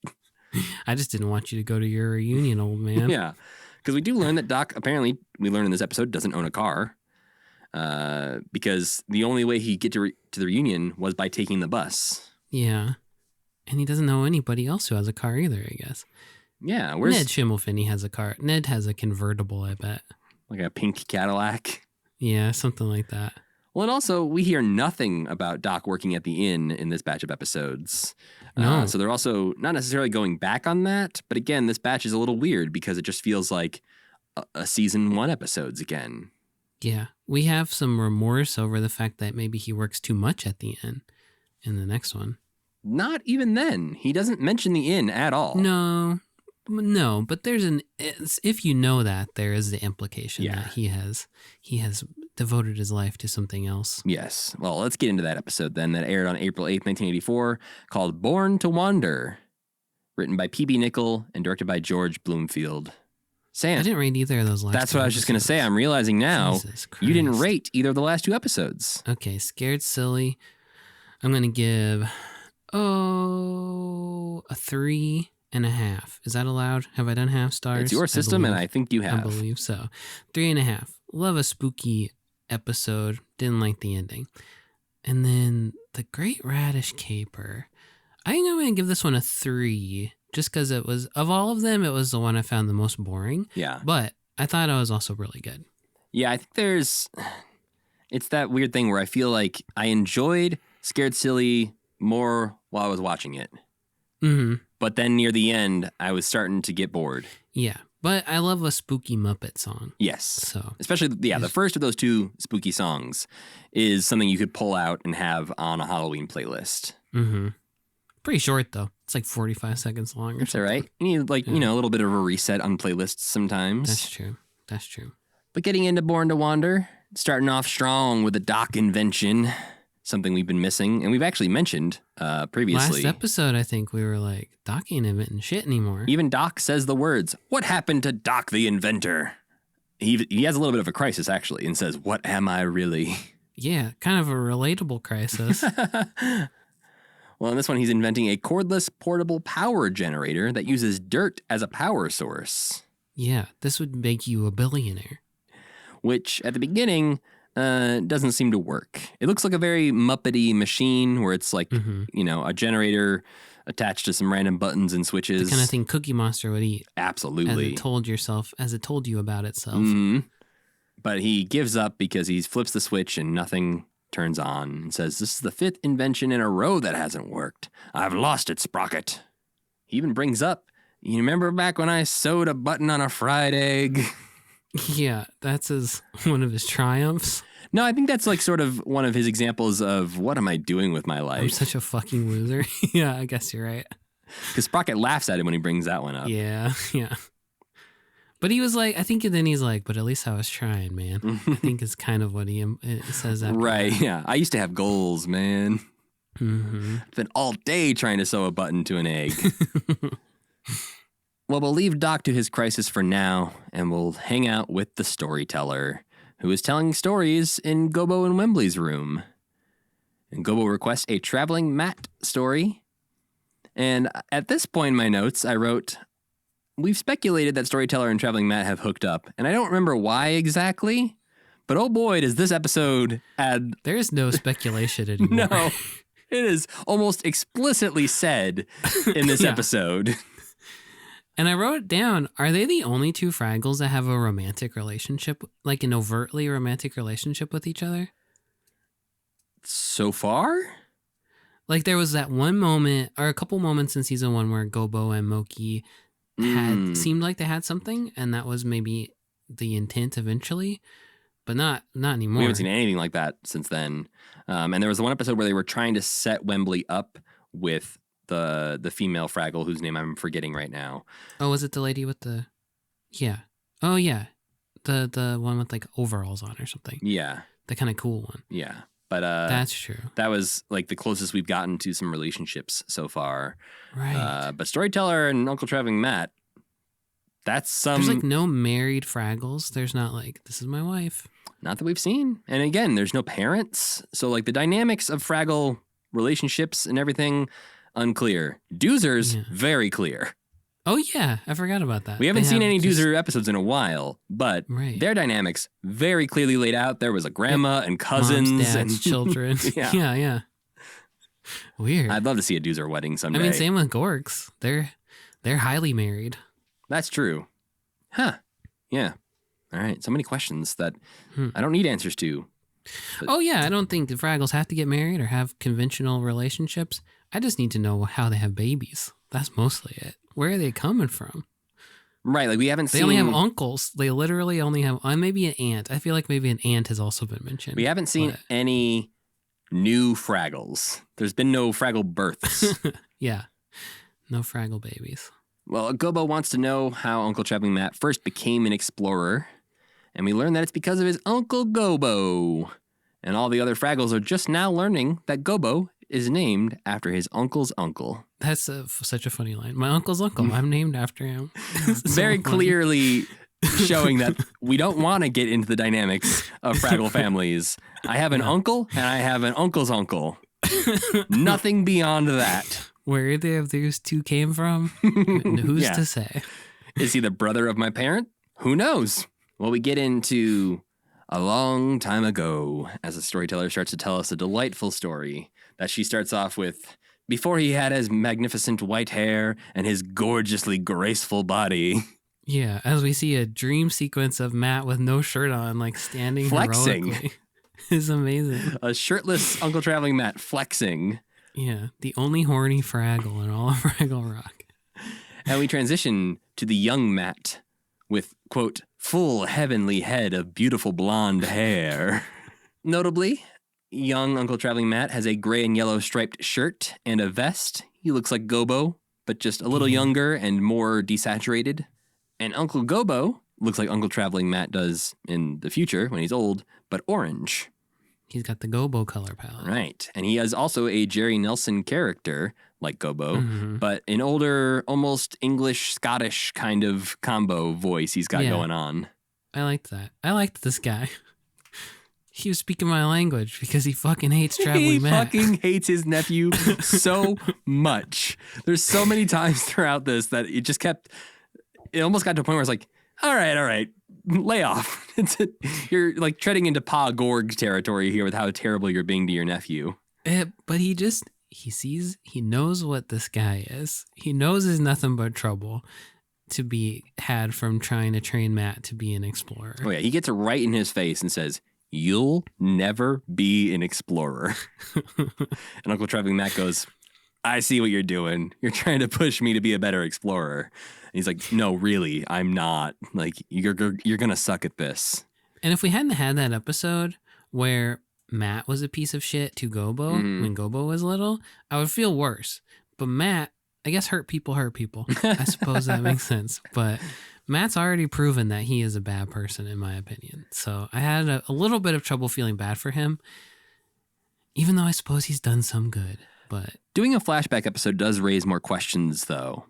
[SPEAKER 3] I just didn't want you to go to your reunion, old man.
[SPEAKER 2] Yeah. Because we do learn that Doc, apparently, we learn in this episode, doesn't own a car. Because the only way he'd get to the reunion was by taking the bus.
[SPEAKER 3] Yeah. And he doesn't know anybody else who has a car either, I guess.
[SPEAKER 2] Yeah.
[SPEAKER 3] Ned Schimmelfinney has a car. Ned has a convertible, I bet.
[SPEAKER 2] Like a pink Cadillac.
[SPEAKER 3] Yeah, something like that.
[SPEAKER 2] Well, and also, we hear nothing about Doc working at the inn in this batch of episodes.
[SPEAKER 3] No.
[SPEAKER 2] So they're also not necessarily going back on that. But again, this batch is a little weird because it just feels like a season 1 episodes again.
[SPEAKER 3] Yeah. We have some remorse over the fact that maybe he works too much at the inn in the next one.
[SPEAKER 2] Not even then. He doesn't mention the inn at all.
[SPEAKER 3] No, but if you know that, there is the implication that he has devoted his life to something else.
[SPEAKER 2] Yes. Well, let's get into that episode then that aired on April 8th, 1984, called Born to Wander, written by P.B. Nickel and directed by George Bloomfield. Sam.
[SPEAKER 3] I didn't rate either of those last
[SPEAKER 2] That's
[SPEAKER 3] two
[SPEAKER 2] what I was just going to say. I'm realizing now you didn't rate either of the last 2 episodes.
[SPEAKER 3] Okay, Scared Silly. I'm going to give, a 3.5. Is that allowed? Have I done half stars?
[SPEAKER 2] It's your system, and I think you have.
[SPEAKER 3] I believe so. 3.5. Love a spooky episode. Didn't like the ending. And then The Great Radish Caper. I think I'm going to give this one a 3. Just because it was, of all of them, it was the one I found the most boring.
[SPEAKER 2] Yeah.
[SPEAKER 3] But I thought it was also really good.
[SPEAKER 2] Yeah, I think it's that weird thing where I feel like I enjoyed Scared Silly more while I was watching it.
[SPEAKER 3] Mm-hmm.
[SPEAKER 2] But then near the end, I was starting to get bored.
[SPEAKER 3] Yeah, but I love a spooky Muppet song.
[SPEAKER 2] Yes.
[SPEAKER 3] So
[SPEAKER 2] especially, the first of those 2 spooky songs is something you could pull out and have on a Halloween playlist.
[SPEAKER 3] Mm-hmm. Pretty short, though. It's like 45 seconds long or
[SPEAKER 2] That's
[SPEAKER 3] something.
[SPEAKER 2] all right. You need, a little bit of a reset on playlists sometimes.
[SPEAKER 3] That's true.
[SPEAKER 2] But getting into Born to Wander, starting off strong with a Doc invention, something we've been missing, and we've actually mentioned previously.
[SPEAKER 3] Last episode, I think we were like, Doc ain't inventing shit anymore.
[SPEAKER 2] Even Doc says the words, "What happened to Doc the inventor?" He has a little bit of a crisis, actually, and says, "What am I really?"
[SPEAKER 3] Yeah, kind of a relatable crisis.
[SPEAKER 2] Well, in this one, he's inventing a cordless portable power generator that uses dirt as a power source.
[SPEAKER 3] Yeah, this would make you a billionaire.
[SPEAKER 2] Which, at the beginning, doesn't seem to work. It looks like a very Muppety machine where it's like, a generator attached to some random buttons and switches.
[SPEAKER 3] The kind of thing Cookie Monster would eat.
[SPEAKER 2] Absolutely.
[SPEAKER 3] As it told you about itself.
[SPEAKER 2] Mm-hmm. But he gives up because he flips the switch and nothing turns on and says, "This is the 5th invention in a row that hasn't worked. I've lost it, Sprocket." He even brings up, "You remember back when I sewed a button on a fried egg?"
[SPEAKER 3] Yeah, that's one of his triumphs.
[SPEAKER 2] No, I think that's like sort of one of his examples of what am I doing with my life?
[SPEAKER 3] I'm such a fucking loser. Yeah, I guess you're right.
[SPEAKER 2] Because Sprocket laughs at him when he brings that one up.
[SPEAKER 3] Yeah. But he was like, I think then he's like, but at least I was trying, man. I think it's kind of what he says after
[SPEAKER 2] Right,
[SPEAKER 3] that.
[SPEAKER 2] yeah. I used to have goals, man.
[SPEAKER 3] Mm-hmm.
[SPEAKER 2] I've been all day trying to sew a button to an egg. Well, we'll leave Doc to his crisis for now, and we'll hang out with the storyteller, who is telling stories in Gobo and Wembley's room. And Gobo requests a traveling Matt story. And at this point in my notes, I wrote, we've speculated that storyteller and traveling Matt have hooked up, and I don't remember why exactly, but oh boy, does this episode add...
[SPEAKER 3] There is no speculation anymore.
[SPEAKER 2] No, it is almost explicitly said in this episode.
[SPEAKER 3] And I wrote it down, are they the only two Fraggles that have a romantic relationship, like an overtly romantic relationship with each other?
[SPEAKER 2] So far?
[SPEAKER 3] Like there was that one moment, or a couple moments in season 1 where Gobo and Moki had seemed like they had something, and that was maybe the intent eventually, but not anymore.
[SPEAKER 2] We haven't seen anything like that since then. And there was the one episode where they were trying to set Wembley up with the female Fraggle, whose name I'm forgetting right now.
[SPEAKER 3] Oh, was it the lady with the... Yeah. Oh, yeah. The one with like overalls on or something.
[SPEAKER 2] Yeah.
[SPEAKER 3] The kind of cool one.
[SPEAKER 2] Yeah. But
[SPEAKER 3] that's true.
[SPEAKER 2] That was like the closest we've gotten to some relationships so far.
[SPEAKER 3] Right.
[SPEAKER 2] But Storyteller and Uncle Traveling Matt, that's some...
[SPEAKER 3] There's like no married Fraggles. There's not like, this is my wife.
[SPEAKER 2] Not that we've seen. And again, there's no parents. So like the dynamics of Fraggle relationships and everything, unclear. Doozer's very clear.
[SPEAKER 3] Oh, yeah. I forgot about that.
[SPEAKER 2] We haven't seen any Doozer episodes in a while, but their dynamics very clearly laid out. There was a grandma and cousins.
[SPEAKER 3] Moms, dads,
[SPEAKER 2] and
[SPEAKER 3] children. Yeah. Weird.
[SPEAKER 2] I'd love to see a Doozer wedding someday.
[SPEAKER 3] I mean, same with Gorgs. They're highly married.
[SPEAKER 2] That's true. Huh. Yeah. All right. So many questions that I don't need answers to.
[SPEAKER 3] Oh, yeah. I don't think the Fraggles have to get married or have conventional relationships. I just need to know how they have babies. That's mostly it. Where are they coming from?
[SPEAKER 2] Right, like we haven't seen...
[SPEAKER 3] They only have uncles. They literally only have... maybe an aunt. I feel like maybe an aunt has also been mentioned.
[SPEAKER 2] We haven't seen any new Fraggles. There's been no Fraggle births.
[SPEAKER 3] Yeah. No Fraggle babies.
[SPEAKER 2] Well, Gobo wants to know how Uncle Traveling Matt first became an explorer. And we learn that it's because of his Uncle Gobo. And all the other Fraggles are just now learning that Gobo is named after his uncle's uncle.
[SPEAKER 3] That's such a funny line. My uncle's uncle. I'm named after him.
[SPEAKER 2] Very clearly showing that we don't want to get into the dynamics of Fraggle families. I have an uncle and I have an uncle's uncle. Nothing beyond that.
[SPEAKER 3] Where either of these two came from, who's to say?
[SPEAKER 2] Is he the brother of my parent? Who knows? Well, we get into a long time ago as the storyteller starts to tell us a delightful story that she starts off with, before he had his magnificent white hair and his gorgeously graceful body.
[SPEAKER 3] Yeah, as we see a dream sequence of Matt with no shirt on, like standing
[SPEAKER 2] flexing.
[SPEAKER 3] Heroically. Is amazing.
[SPEAKER 2] A shirtless Uncle Traveling Matt flexing.
[SPEAKER 3] Yeah, the only horny Fraggle in all of Fraggle Rock.
[SPEAKER 2] And we transition to the young Matt with, quote, full heavenly head of beautiful blonde hair. Notably, young Uncle Traveling Matt has a gray and yellow striped shirt and a vest. He looks like Gobo, but just a little younger and more desaturated. And Uncle Gobo looks like Uncle Traveling Matt does in the future when he's old, but orange.
[SPEAKER 3] He's got the Gobo color palette.
[SPEAKER 2] Right. And he has also a Jerry Nelson character like Gobo, but an older, almost English, Scottish kind of combo voice he's got going on.
[SPEAKER 3] I liked that. I liked this guy. He was speaking my language because he fucking hates Traveling Matt.
[SPEAKER 2] He fucking hates his nephew so much. There's so many times throughout this that it almost got to a point where it's like, all right, lay off. You're like treading into Pa Gorg territory here with how terrible you're being to your nephew.
[SPEAKER 3] But he knows what this guy is. He knows there's nothing but trouble to be had from trying to train Matt to be an explorer.
[SPEAKER 2] Oh yeah, he gets it right in his face and says, "You'll never be an explorer." And Uncle Traveling Matt goes, "I see what you're doing. You're trying to push me to be a better explorer." And he's like, "No, really, I'm not. Like, you're gonna suck at this."
[SPEAKER 3] And if we hadn't had that episode where Matt was a piece of shit to Gobo when Gobo was little, I would feel worse. But Matt, I guess hurt people. I suppose that makes sense. But Matt's already proven that he is a bad person, in my opinion. So I had a little bit of trouble feeling bad for him, even though I suppose he's done some good. But
[SPEAKER 2] doing a flashback episode does raise more questions, though.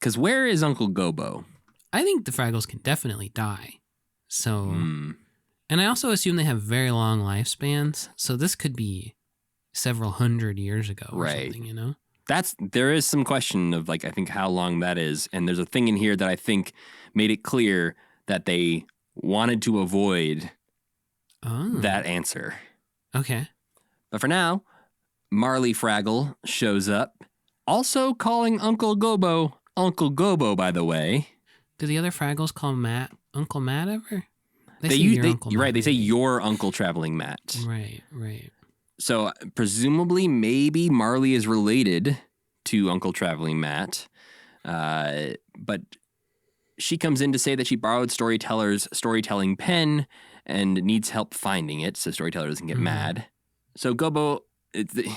[SPEAKER 2] Because where is Uncle Gobo?
[SPEAKER 3] I think the Fraggles can definitely die. So,
[SPEAKER 2] Hmm.
[SPEAKER 3] and I also assume they have very long lifespans. So this could be several hundred years ago or
[SPEAKER 2] Right.
[SPEAKER 3] something, you know?
[SPEAKER 2] There is some question of like, I think how long that is. And there's a thing in here that I think made it clear that they wanted to avoid that answer.
[SPEAKER 3] Okay.
[SPEAKER 2] But for now, Marley Fraggle shows up, also calling Uncle Gobo, by the way.
[SPEAKER 3] Do the other Fraggles call Matt Uncle Matt ever? Say Uncle
[SPEAKER 2] you're right.
[SPEAKER 3] Matt,
[SPEAKER 2] They say
[SPEAKER 3] maybe.
[SPEAKER 2] your Uncle Traveling Matt.
[SPEAKER 3] Right.
[SPEAKER 2] So presumably, maybe Marley is related to Uncle Traveling Matt. But she comes in to say that she borrowed Storyteller's storytelling pen and needs help finding it, so Storyteller doesn't get mad. So Gobo,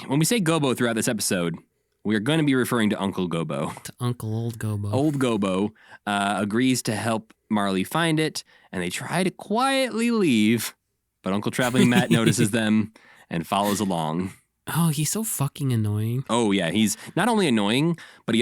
[SPEAKER 2] when we say Gobo throughout this episode, we are going to be referring to Uncle Gobo.
[SPEAKER 3] To Uncle Old Gobo.
[SPEAKER 2] Old Gobo agrees to help Marley find it, and they try to quietly leave, but Uncle Traveling Matt notices them and follows along.
[SPEAKER 3] Oh, he's so fucking annoying.
[SPEAKER 2] Oh, yeah. He's not only annoying, but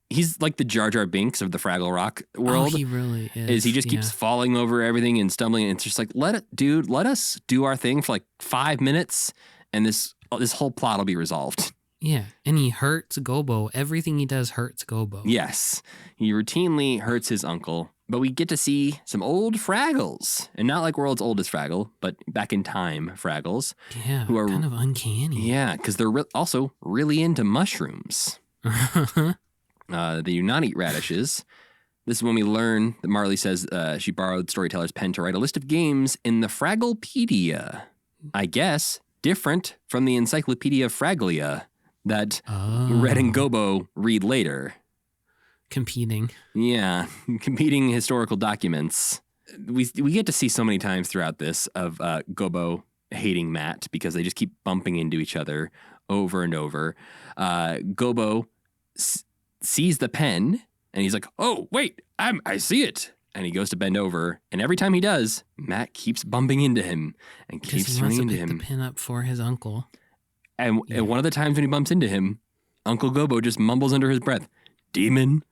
[SPEAKER 2] he's like the Jar Jar Binks of the Fraggle Rock world.
[SPEAKER 3] Oh, he really is.
[SPEAKER 2] He just keeps falling over everything and stumbling. And it's just like, let us do our thing for like 5 minutes, and this whole plot will be resolved.
[SPEAKER 3] Yeah, and he hurts Gobo. Everything he does hurts Gobo.
[SPEAKER 2] Yes, he routinely hurts his uncle. But we get to see some old Fraggles, and not like world's oldest Fraggle, but back in time Fraggles.
[SPEAKER 3] Yeah, who are kind of uncanny.
[SPEAKER 2] Yeah, because they're also really into mushrooms. They do not eat radishes. This is when we learn that Marley says she borrowed Storyteller's pen to write a list of games in the Fragglepedia. I guess different from the Encyclopedia Fragglia that Red and Gobo read later.
[SPEAKER 3] Competing.
[SPEAKER 2] Yeah, competing historical documents. We get to see so many times throughout this of Gobo hating Matt because they just keep bumping into each other over and over. Gobo sees the pen and he's like, "Oh, wait, I see it." And he goes to bend over, and every time he does, Matt keeps bumping into him and keeps running into him.
[SPEAKER 3] He wants to pick the pen up for his uncle.
[SPEAKER 2] And one of the times when he bumps into him, Uncle Gobo just mumbles under his breath, "Demon."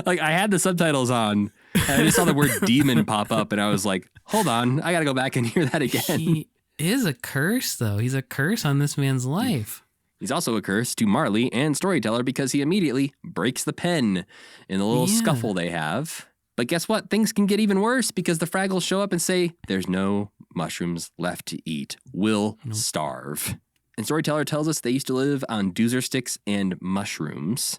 [SPEAKER 2] Like, I had the subtitles on, and I just saw the word demon pop up, and I was like, hold on, I gotta go back and hear that again.
[SPEAKER 3] He is a curse, though. He's a curse on this man's life.
[SPEAKER 2] He's also a curse to Marley and Storyteller because he immediately breaks the pen in the little scuffle they have. But guess what? Things can get even worse because the Fraggles show up and say, there's no mushrooms left to eat. We'll starve. And Storyteller tells us they used to live on doozer sticks and mushrooms,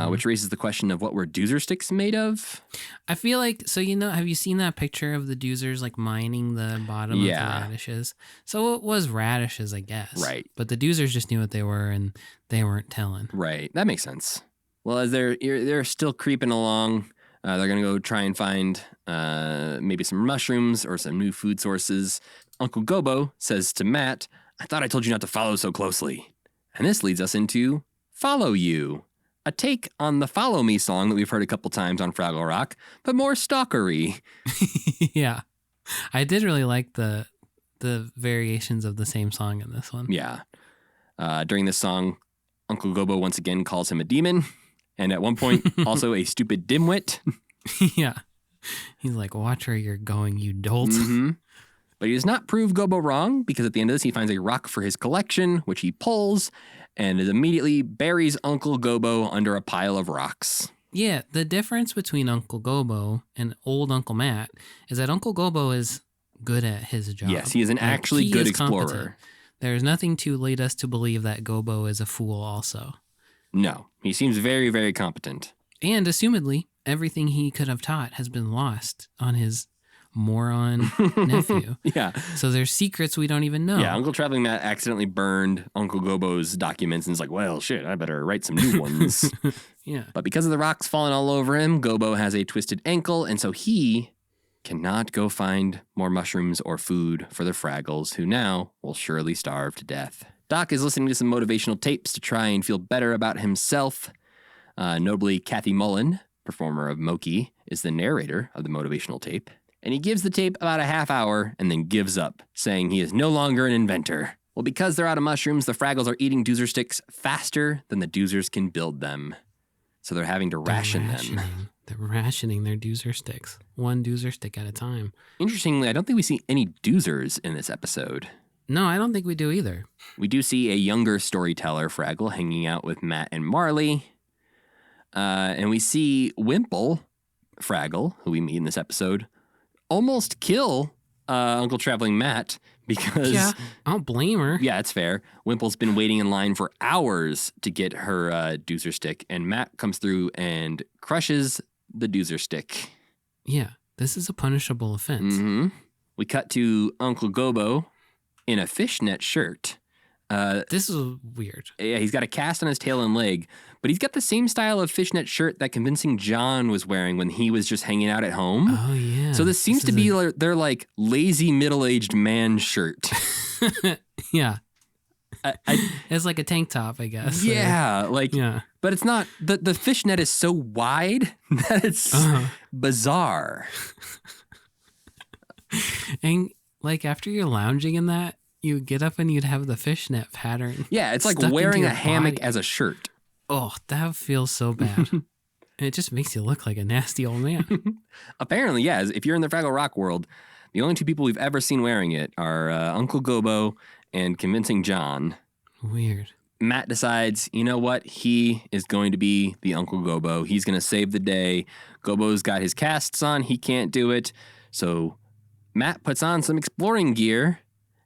[SPEAKER 2] which raises the question of what were doozer sticks made of?
[SPEAKER 3] I feel like, so have you seen that picture of the doozers like mining the bottom of the radishes? So it was radishes, I guess.
[SPEAKER 2] Right.
[SPEAKER 3] But the doozers just knew what they were and they weren't telling.
[SPEAKER 2] Right. That makes sense. Well, as they're still creeping along, they're going to go try and find maybe some mushrooms or some new food sources. Uncle Gobo says to Matt, "I thought I told you not to follow so closely." And this leads us into Follow You, a take on the Follow Me song that we've heard a couple times on Fraggle Rock, but more stalkery.
[SPEAKER 3] Yeah. I did really like the variations of the same song in this one.
[SPEAKER 2] Yeah. During this song, Uncle Gobo once again calls him a demon, and at one point, also a stupid dimwit.
[SPEAKER 3] Yeah. He's like, "Watch where you're going, you dolt."
[SPEAKER 2] Mm-hmm. But he does not prove Gobo wrong, because at the end of this, he finds a rock for his collection, which he pulls, and immediately buries Uncle Gobo under a pile of rocks.
[SPEAKER 3] Yeah, the difference between Uncle Gobo and old Uncle Matt is that Uncle Gobo is good at his job.
[SPEAKER 2] Yes, he is an actually good explorer.
[SPEAKER 3] Competent. There's nothing to lead us to believe that Gobo is a fool also.
[SPEAKER 2] No, he seems very, very competent.
[SPEAKER 3] And assumedly, everything he could have taught has been lost on his moron nephew.
[SPEAKER 2] Yeah.
[SPEAKER 3] So there's secrets we don't even know.
[SPEAKER 2] Yeah, Uncle Traveling Matt accidentally burned Uncle Gobo's documents and is like, well, shit, I better write some new ones.
[SPEAKER 3] Yeah.
[SPEAKER 2] But because of the rocks falling all over him, Gobo has a twisted ankle, and so he cannot go find more mushrooms or food for the Fraggles, who now will surely starve to death. Doc is listening to some motivational tapes to try and feel better about himself. Notably, Kathy Mullen, performer of Moki, is the narrator of the motivational tape. And he gives the tape about a half hour and then gives up, saying he is no longer an inventor. Well, because they're out of mushrooms, the Fraggles are eating doozer sticks faster than the doozers can build them. So they're having to ration them.
[SPEAKER 3] They're rationing their doozer sticks. One doozer stick at a time.
[SPEAKER 2] Interestingly, I don't think we see any doozers in this episode.
[SPEAKER 3] No, I don't think we do either.
[SPEAKER 2] We do see a younger storyteller, Fraggle, hanging out with Matt and Marley. And we see Wimple, Fraggle, who we meet in this episode, almost kill Uncle Traveling Matt because...
[SPEAKER 3] Yeah, I don't blame her.
[SPEAKER 2] Yeah, it's fair. Wimple's been waiting in line for hours to get her doozer stick, and Matt comes through and crushes the doozer stick.
[SPEAKER 3] Yeah, this is a punishable offense.
[SPEAKER 2] Mm-hmm. We cut to Uncle Gobo in a fishnet shirt.
[SPEAKER 3] This is weird.
[SPEAKER 2] Yeah, he's got a cast on his tail and leg, but he's got the same style of fishnet shirt that Convincing John was wearing when he was just hanging out at home.
[SPEAKER 3] Oh, yeah.
[SPEAKER 2] So this seems to be their like lazy middle-aged man shirt.
[SPEAKER 3] Yeah. It's like a tank top, I guess.
[SPEAKER 2] Yeah,
[SPEAKER 3] yeah.
[SPEAKER 2] But it's not, the fishnet is so wide that it's bizarre.
[SPEAKER 3] And like after you're lounging in that, you would get up and you'd have the fishnet pattern.
[SPEAKER 2] Yeah, it's like
[SPEAKER 3] stuck
[SPEAKER 2] wearing
[SPEAKER 3] into
[SPEAKER 2] a
[SPEAKER 3] your
[SPEAKER 2] hammock
[SPEAKER 3] body.
[SPEAKER 2] as a shirt.
[SPEAKER 3] Oh, that feels so bad. And it just makes you look like a nasty old man.
[SPEAKER 2] Apparently, yeah. If you're in the Fraggle Rock world, the only two people we've ever seen wearing it are Uncle Gobo and Convincing John.
[SPEAKER 3] Weird.
[SPEAKER 2] Matt decides, you know what? He is going to be the Uncle Gobo. He's going to save the day. Gobo's got his casts on. He can't do it. So Matt puts on some exploring gear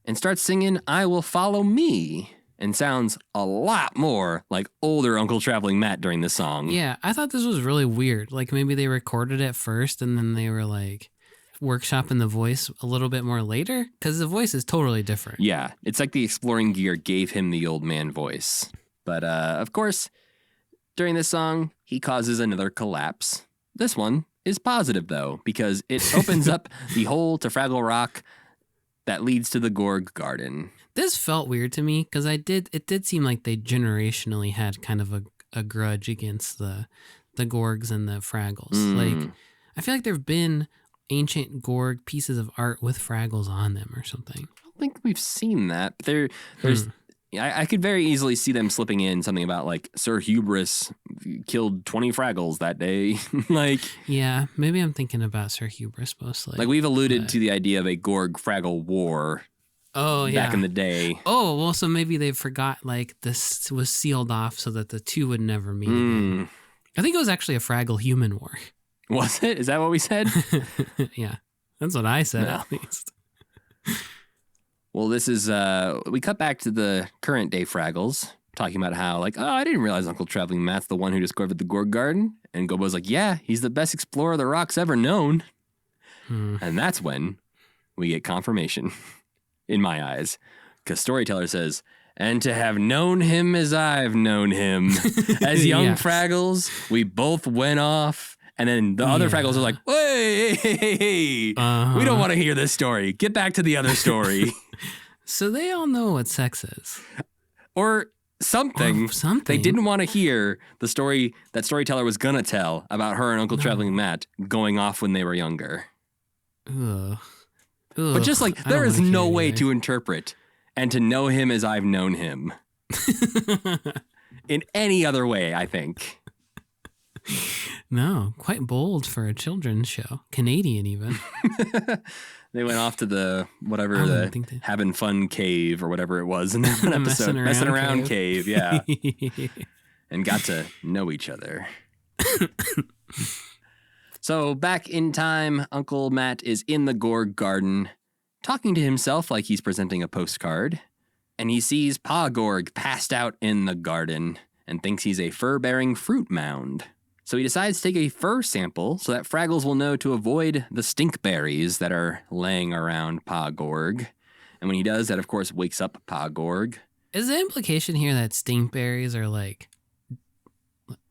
[SPEAKER 2] and starts singing I Will Follow Me, and sounds a lot more like older Uncle Traveling Matt during this song.
[SPEAKER 3] Yeah, I thought this was really weird. Like maybe they recorded it first and then they were like workshopping the voice a little bit more later, because the voice is totally different.
[SPEAKER 2] Yeah, it's like the exploring gear gave him the old man voice. But of course, during this song, he causes another collapse. This one is positive, though, because it opens up the hole to Fraggle Rock that leads to the Gorg Garden.
[SPEAKER 3] This felt weird to me because it did seem like they generationally had kind of a grudge against the Gorgs and the Fraggles. Like, I feel like there have been ancient Gorg pieces of art with Fraggles on them or something.
[SPEAKER 2] I don't think we've seen that. There's I could very easily see them slipping in something about like Sir Hubris killed 20 Fraggles that day. Like,
[SPEAKER 3] yeah, maybe I'm thinking about Sir Hubris mostly.
[SPEAKER 2] Like we've alluded to the idea of a Gorg Fraggle war.
[SPEAKER 3] Oh, yeah.
[SPEAKER 2] Back in the day.
[SPEAKER 3] Oh, well, so maybe they forgot like this was sealed off so that the two would never meet again. I think it was actually a Fraggle human war.
[SPEAKER 2] Was it? Is that what we said?
[SPEAKER 3] Yeah, that's what I said
[SPEAKER 2] No.
[SPEAKER 3] at least.
[SPEAKER 2] Well, this is, we cut back to the current day Fraggles, talking about how, like, oh, I didn't realize Uncle Traveling Matt's the one who discovered the Gorg Garden. And Gobo's like, yeah, he's the best explorer the Rock's ever known. And that's when we get confirmation, in my eyes. Because Storyteller says, and to have known him as I've known him. As young
[SPEAKER 3] Yes.
[SPEAKER 2] Fraggles, we both went off. And then the other Fraggles are like, hey, we don't want to hear this story. Get back to the other story.
[SPEAKER 3] So they all know what sex is.
[SPEAKER 2] Or something. They didn't want to hear the story that Storyteller was going to tell about her and Uncle Traveling Matt going off when they were younger.
[SPEAKER 3] Ugh.
[SPEAKER 2] But just like,
[SPEAKER 3] I
[SPEAKER 2] there
[SPEAKER 3] don't
[SPEAKER 2] is
[SPEAKER 3] wanna
[SPEAKER 2] no
[SPEAKER 3] hear
[SPEAKER 2] way
[SPEAKER 3] either.
[SPEAKER 2] to interpret and to know him as I've known him in any other way, I think.
[SPEAKER 3] No, quite bold for a children's show. Canadian even.
[SPEAKER 2] They went off to the, whatever,
[SPEAKER 3] I
[SPEAKER 2] the
[SPEAKER 3] don't think they-
[SPEAKER 2] having fun cave or whatever it was in that one episode. Messing around cave, yeah. And got to know each other. So back in time, Uncle Matt is in the Gorg Garden, talking to himself like he's presenting a postcard. And he sees Pa Gorg passed out in the garden and thinks he's a fur-bearing fruit mound. So he decides to take a fur sample so that Fraggles will know to avoid the stink berries that are laying around Pa Gorg. And when he does, that of course wakes up Pa Gorg.
[SPEAKER 3] Is the implication here that stinkberries are like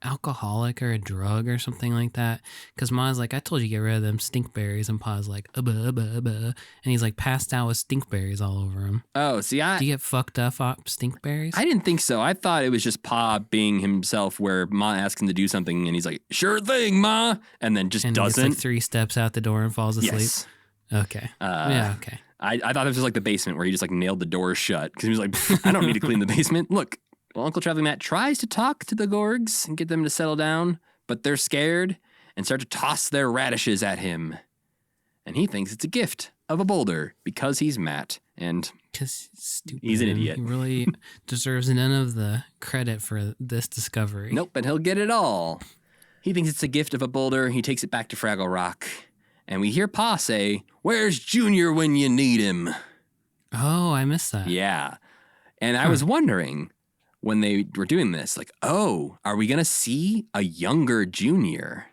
[SPEAKER 3] alcoholic or a drug or something like that? Because Ma's like, I told you to get rid of them stinkberries, and Pa's like, and he's like passed out with stinkberries all over him.
[SPEAKER 2] Oh, see,
[SPEAKER 3] Do you get fucked up off stinkberries?
[SPEAKER 2] I didn't think so. I thought it was just Pa being himself, where Ma asks him to do something and he's like, sure thing, Ma, and then just
[SPEAKER 3] and he gets
[SPEAKER 2] doesn't.
[SPEAKER 3] like 3 steps out the door and falls asleep.
[SPEAKER 2] Yes.
[SPEAKER 3] Okay. Yeah. Okay.
[SPEAKER 2] I thought it was just like the basement where he just like nailed the doors shut because he was like, I don't need to clean the basement. Look, Well, Uncle Traveling Matt tries to talk to the Gorgs and get them to settle down, but they're scared and start to toss their radishes at him. And he thinks it's a gift of a boulder because he's Matt, and
[SPEAKER 3] Because he's stupid.
[SPEAKER 2] He's an idiot.
[SPEAKER 3] He really deserves none of the credit for this discovery.
[SPEAKER 2] nope, but he'll get it all. He thinks it's a gift of a boulder. He takes it back to Fraggle Rock, and we hear Pa say, "Where's Junior when you need him?"
[SPEAKER 3] Oh, I missed that.
[SPEAKER 2] Yeah. And I was wondering when they were doing this, like, oh, are we going to see a younger Junior?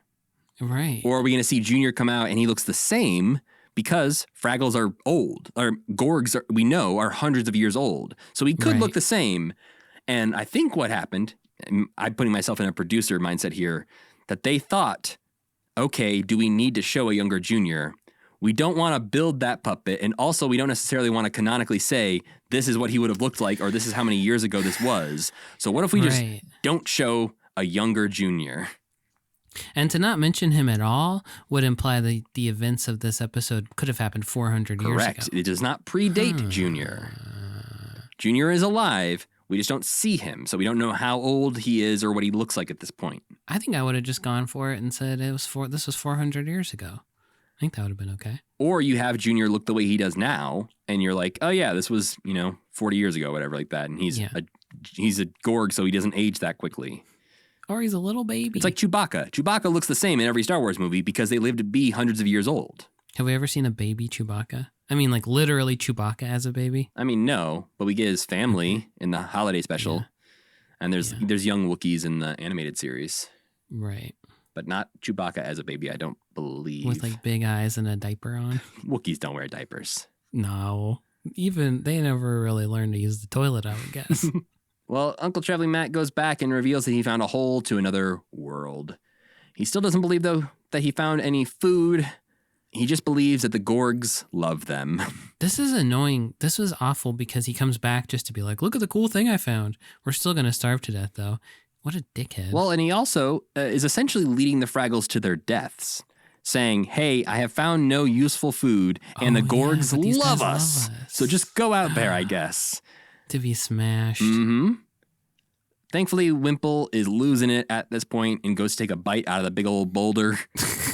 [SPEAKER 3] Right.
[SPEAKER 2] Or are we going to see Junior come out and he looks the same because Fraggles are old, or Gorgs, we know, are hundreds of years old. So he could look
[SPEAKER 3] Right.
[SPEAKER 2] the same. And I think what happened, and I'm putting myself in a producer mindset here, that they thought, okay, do we need to show a younger Junior? We don't want to build that puppet. And also, we don't necessarily want to canonically say, this is what he would have looked like, or this is how many years ago this was. So what if we just
[SPEAKER 3] Right.
[SPEAKER 2] don't show a younger Junior?
[SPEAKER 3] And to not mention him at all would imply that the events of this episode could have happened 400 years
[SPEAKER 2] Correct.
[SPEAKER 3] ago.
[SPEAKER 2] It does not predate Junior. Junior is alive. We just don't see him. So we don't know how old he is or what he looks like at this point.
[SPEAKER 3] I think I would have just gone for it and said this was 400 years ago. I think that would have been okay.
[SPEAKER 2] Or you have Junior look the way he does now, and you're like, oh yeah, this was, 40 years ago, whatever like that. And he's a Gorg, so he doesn't age that quickly.
[SPEAKER 3] Or he's a little baby.
[SPEAKER 2] It's like Chewbacca. Chewbacca looks the same in every Star Wars movie because they live to be hundreds of years old.
[SPEAKER 3] Have we ever seen a baby Chewbacca? I mean, like literally Chewbacca as a baby?
[SPEAKER 2] I mean, no, but we get his family in the holiday special.
[SPEAKER 3] Yeah.
[SPEAKER 2] And there's young Wookiees in the animated series.
[SPEAKER 3] Right.
[SPEAKER 2] But not Chewbacca as a baby, I don't believe.
[SPEAKER 3] With like big eyes and a diaper on?
[SPEAKER 2] Wookiees don't wear diapers.
[SPEAKER 3] No. Even they never really learned to use the toilet, I would guess.
[SPEAKER 2] Well, Uncle Traveling Matt goes back and reveals that he found a hole to another world. He still doesn't believe, though, that he found any food. He just believes that the Gorgs love them.
[SPEAKER 3] This is annoying. This was awful because he comes back just to be like, look at the cool thing I found. We're still going to starve to death, though. What a dickhead.
[SPEAKER 2] Well, and he also is essentially leading the Fraggles to their deaths, saying, hey, I have found no useful food, and the Gorgs
[SPEAKER 3] but these
[SPEAKER 2] love
[SPEAKER 3] guys
[SPEAKER 2] us.
[SPEAKER 3] love us.
[SPEAKER 2] So just go out there, I guess.
[SPEAKER 3] To be smashed.
[SPEAKER 2] Mm-hmm. Thankfully, Wimple is losing it at this point and goes to take a bite out of the big old boulder.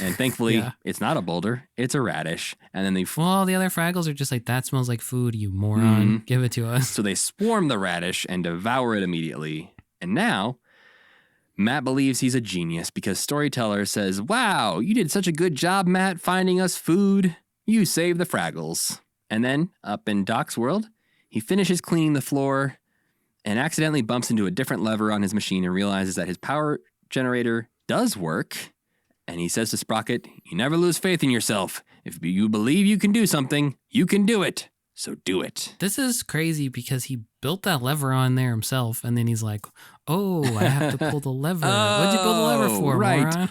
[SPEAKER 2] And thankfully, It's not a boulder. It's a radish. And then
[SPEAKER 3] Well, the other Fraggles are just like, that smells like food, you moron. Give it to us.
[SPEAKER 2] So they swarm the radish and devour it immediately. And now, Matt believes he's a genius because Storyteller says, wow, you did such a good job, Matt, finding us food. You saved the Fraggles. And then, up in Doc's world, he finishes cleaning the floor and accidentally bumps into a different lever on his machine and realizes that his power generator does work. And he says to Sprocket, you never lose faith in yourself. If you believe you can do something, you can do it. So do it.
[SPEAKER 3] This is crazy because he built that lever on there himself. And then he's like, oh, I have to pull the lever. What'd you build the lever for,
[SPEAKER 2] right.
[SPEAKER 3] moron?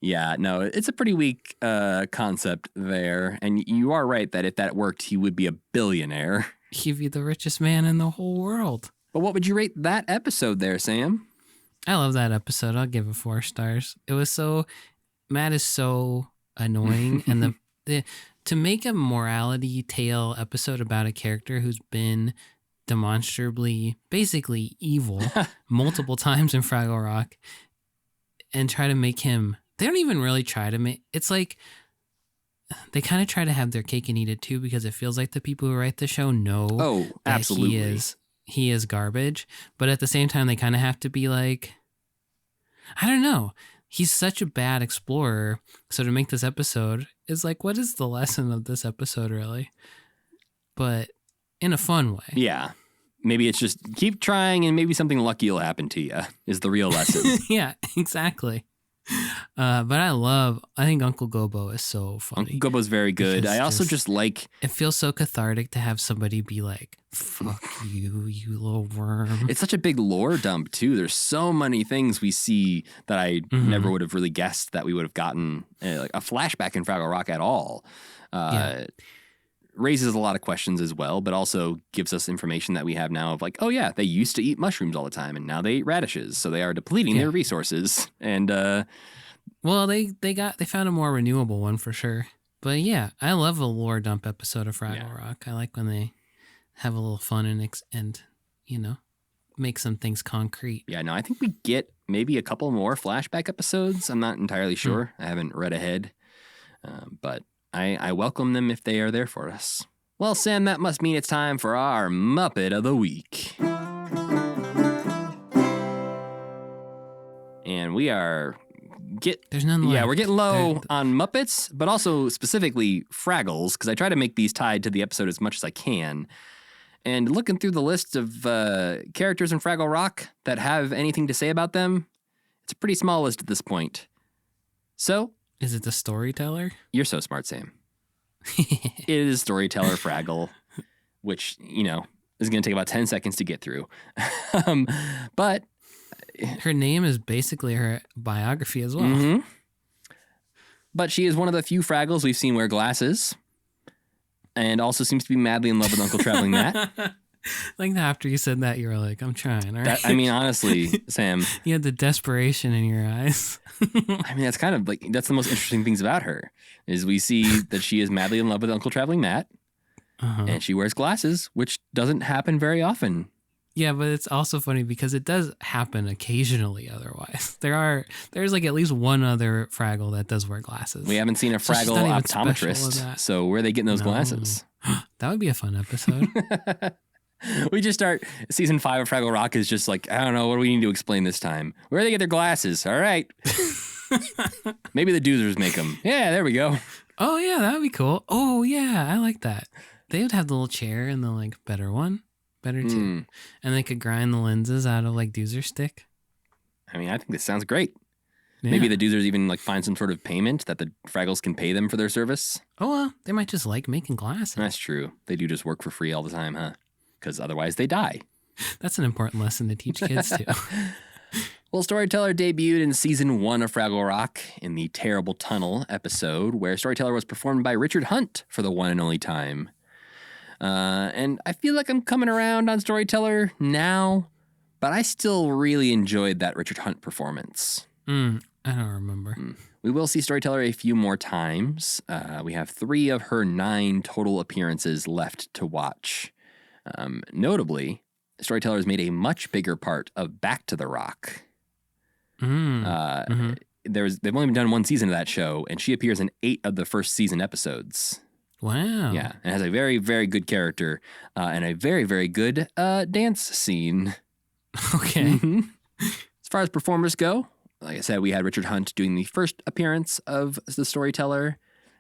[SPEAKER 2] Yeah, no, it's a pretty weak concept there. And you are right that if that worked, he would be a billionaire.
[SPEAKER 3] He'd be the richest man in the whole world.
[SPEAKER 2] But what would you rate that episode there, Sam?
[SPEAKER 3] I love that episode. I'll give it 4 stars. It was Matt is so annoying. And to make a morality tale episode about a character who's been demonstrably, basically evil multiple times in Fraggle Rock and try to make him, they don't even really try to make, it's like, they kind of try to have their cake and eat it too because it feels like the people who write the show know that
[SPEAKER 2] absolutely.
[SPEAKER 3] he is garbage. But at the same time, they kind of have to be like, I don't know. He's such a bad explorer. So to make this episode is like, what is the lesson of this episode really? But in a fun way.
[SPEAKER 2] Yeah. Maybe it's just keep trying and maybe something lucky will happen to you is the real lesson.
[SPEAKER 3] Yeah, exactly. But I think Uncle Gobo is so funny.
[SPEAKER 2] Uncle Gobo's very good.
[SPEAKER 3] Because
[SPEAKER 2] I also just like...
[SPEAKER 3] It feels so cathartic to have somebody be like, fuck you, you little worm.
[SPEAKER 2] It's such a big lore dump, too. There's so many things we see that I never would have really guessed that we would have gotten like a flashback in Fraggle Rock at all. Raises a lot of questions as well, but also gives us information that we have now of like, oh yeah, they used to eat mushrooms all the time and now they eat radishes. So they are depleting their resources. And
[SPEAKER 3] well, they found a more renewable one for sure. But yeah, I love a lore dump episode of Fraggle Rock. I like when they have a little fun and make some things concrete.
[SPEAKER 2] Yeah, no, I think we get maybe a couple more flashback episodes. I'm not entirely sure. I haven't read ahead. But I welcome them if they are there for us. Well, Sam, that must mean it's time for our Muppet of the Week. And we are
[SPEAKER 3] There's none left.
[SPEAKER 2] Yeah, we're getting low on Muppets, but also specifically Fraggles, because I try to make these tied to the episode as much as I can. And looking through the list of characters in Fraggle Rock that have anything to say about them, it's a pretty small list at this point. So...
[SPEAKER 3] Is it the storyteller?
[SPEAKER 2] You're so smart, Sam. It is storyteller Fraggle, which, you know, is going to take about 10 seconds to get through. But...
[SPEAKER 3] Her name is basically her biography as well.
[SPEAKER 2] Mm-hmm. But she is one of the few Fraggles we've seen wear glasses. And also seems to be madly in love with Uncle Traveling Matt.
[SPEAKER 3] Like after you said that, you were like, I'm trying. All right?
[SPEAKER 2] I mean, honestly, Sam.
[SPEAKER 3] You had the desperation in your eyes.
[SPEAKER 2] I mean, that's kind of like, that's the most interesting things about her, is we see that she is madly in love with Uncle Traveling Matt. And she wears glasses, which doesn't happen very often.
[SPEAKER 3] Yeah, but it's also funny because it does happen occasionally otherwise. There's like at least one other Fraggle that does wear glasses.
[SPEAKER 2] We haven't seen a Fraggle optometrist, so where are they getting those glasses?
[SPEAKER 3] That would be a fun episode.
[SPEAKER 2] We just start, season 5 of Fraggle Rock is just like, I don't know, what do we need to explain this time? Where do they get their glasses? All right. Maybe the Doozers make them. Yeah, there we go.
[SPEAKER 3] Oh, yeah, that would be cool. Oh, yeah, I like that. They would have the little chair and the like better two. And they could grind the lenses out of like Doozer stick.
[SPEAKER 2] I mean, I think this sounds great.
[SPEAKER 3] Yeah.
[SPEAKER 2] Maybe the Doozers even like find some sort of payment that the Fraggles can pay them for their service.
[SPEAKER 3] Oh, well, they might just like making glasses.
[SPEAKER 2] That's true. They do just work for free all the time, huh? Because otherwise they die.
[SPEAKER 3] That's an important lesson to teach kids too.
[SPEAKER 2] Well, Storyteller debuted in season 1 of Fraggle Rock in the Terrible Tunnel episode, where Storyteller was performed by Richard Hunt for the one and only time. And I feel like I'm coming around on Storyteller now, but I still really enjoyed that Richard Hunt performance.
[SPEAKER 3] I don't remember.
[SPEAKER 2] We will see Storyteller a few more times. We have 3 of her 9 total appearances left to watch. Notably, Storyteller has made a much bigger part of Back to the Rock. They've only done 1 season of that show, and she appears in 8 of the first season episodes.
[SPEAKER 3] Wow.
[SPEAKER 2] Yeah, and has a very, very good character and a very, very good dance scene.
[SPEAKER 3] Okay.
[SPEAKER 2] As far as performers go, like I said, we had Richard Hunt doing the first appearance of the Storyteller.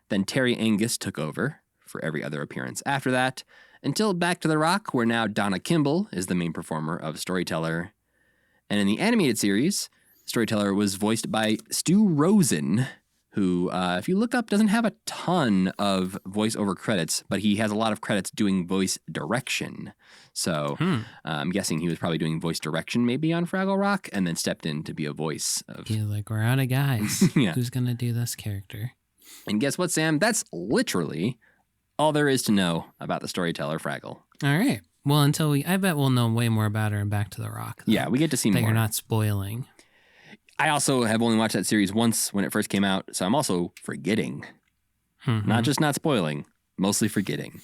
[SPEAKER 2] Then Terry Angus took over for every other appearance after that, until Back to the Rock, where now Donna Kimball is the main performer of Storyteller. And in the animated series, Storyteller was voiced by Stu Rosen, who, if you look up, doesn't have a ton of voiceover credits, but he has a lot of credits doing voice direction. So I'm guessing he was probably doing voice direction maybe on Fraggle Rock, and then stepped in to be a voice of...
[SPEAKER 3] He's like, we're out of guys.
[SPEAKER 2] Yeah.
[SPEAKER 3] Who's going to do this character?
[SPEAKER 2] And guess what, Sam? That's literally all there is to know about the Storyteller Fraggle.
[SPEAKER 3] All right. Well, I bet we'll know way more about her in Back to the Rock. Though,
[SPEAKER 2] Yeah, we get to see
[SPEAKER 3] that
[SPEAKER 2] more.
[SPEAKER 3] you're not spoiling.
[SPEAKER 2] I also have only watched that series once when it first came out, so I'm also forgetting. Not just not spoiling, mostly forgetting.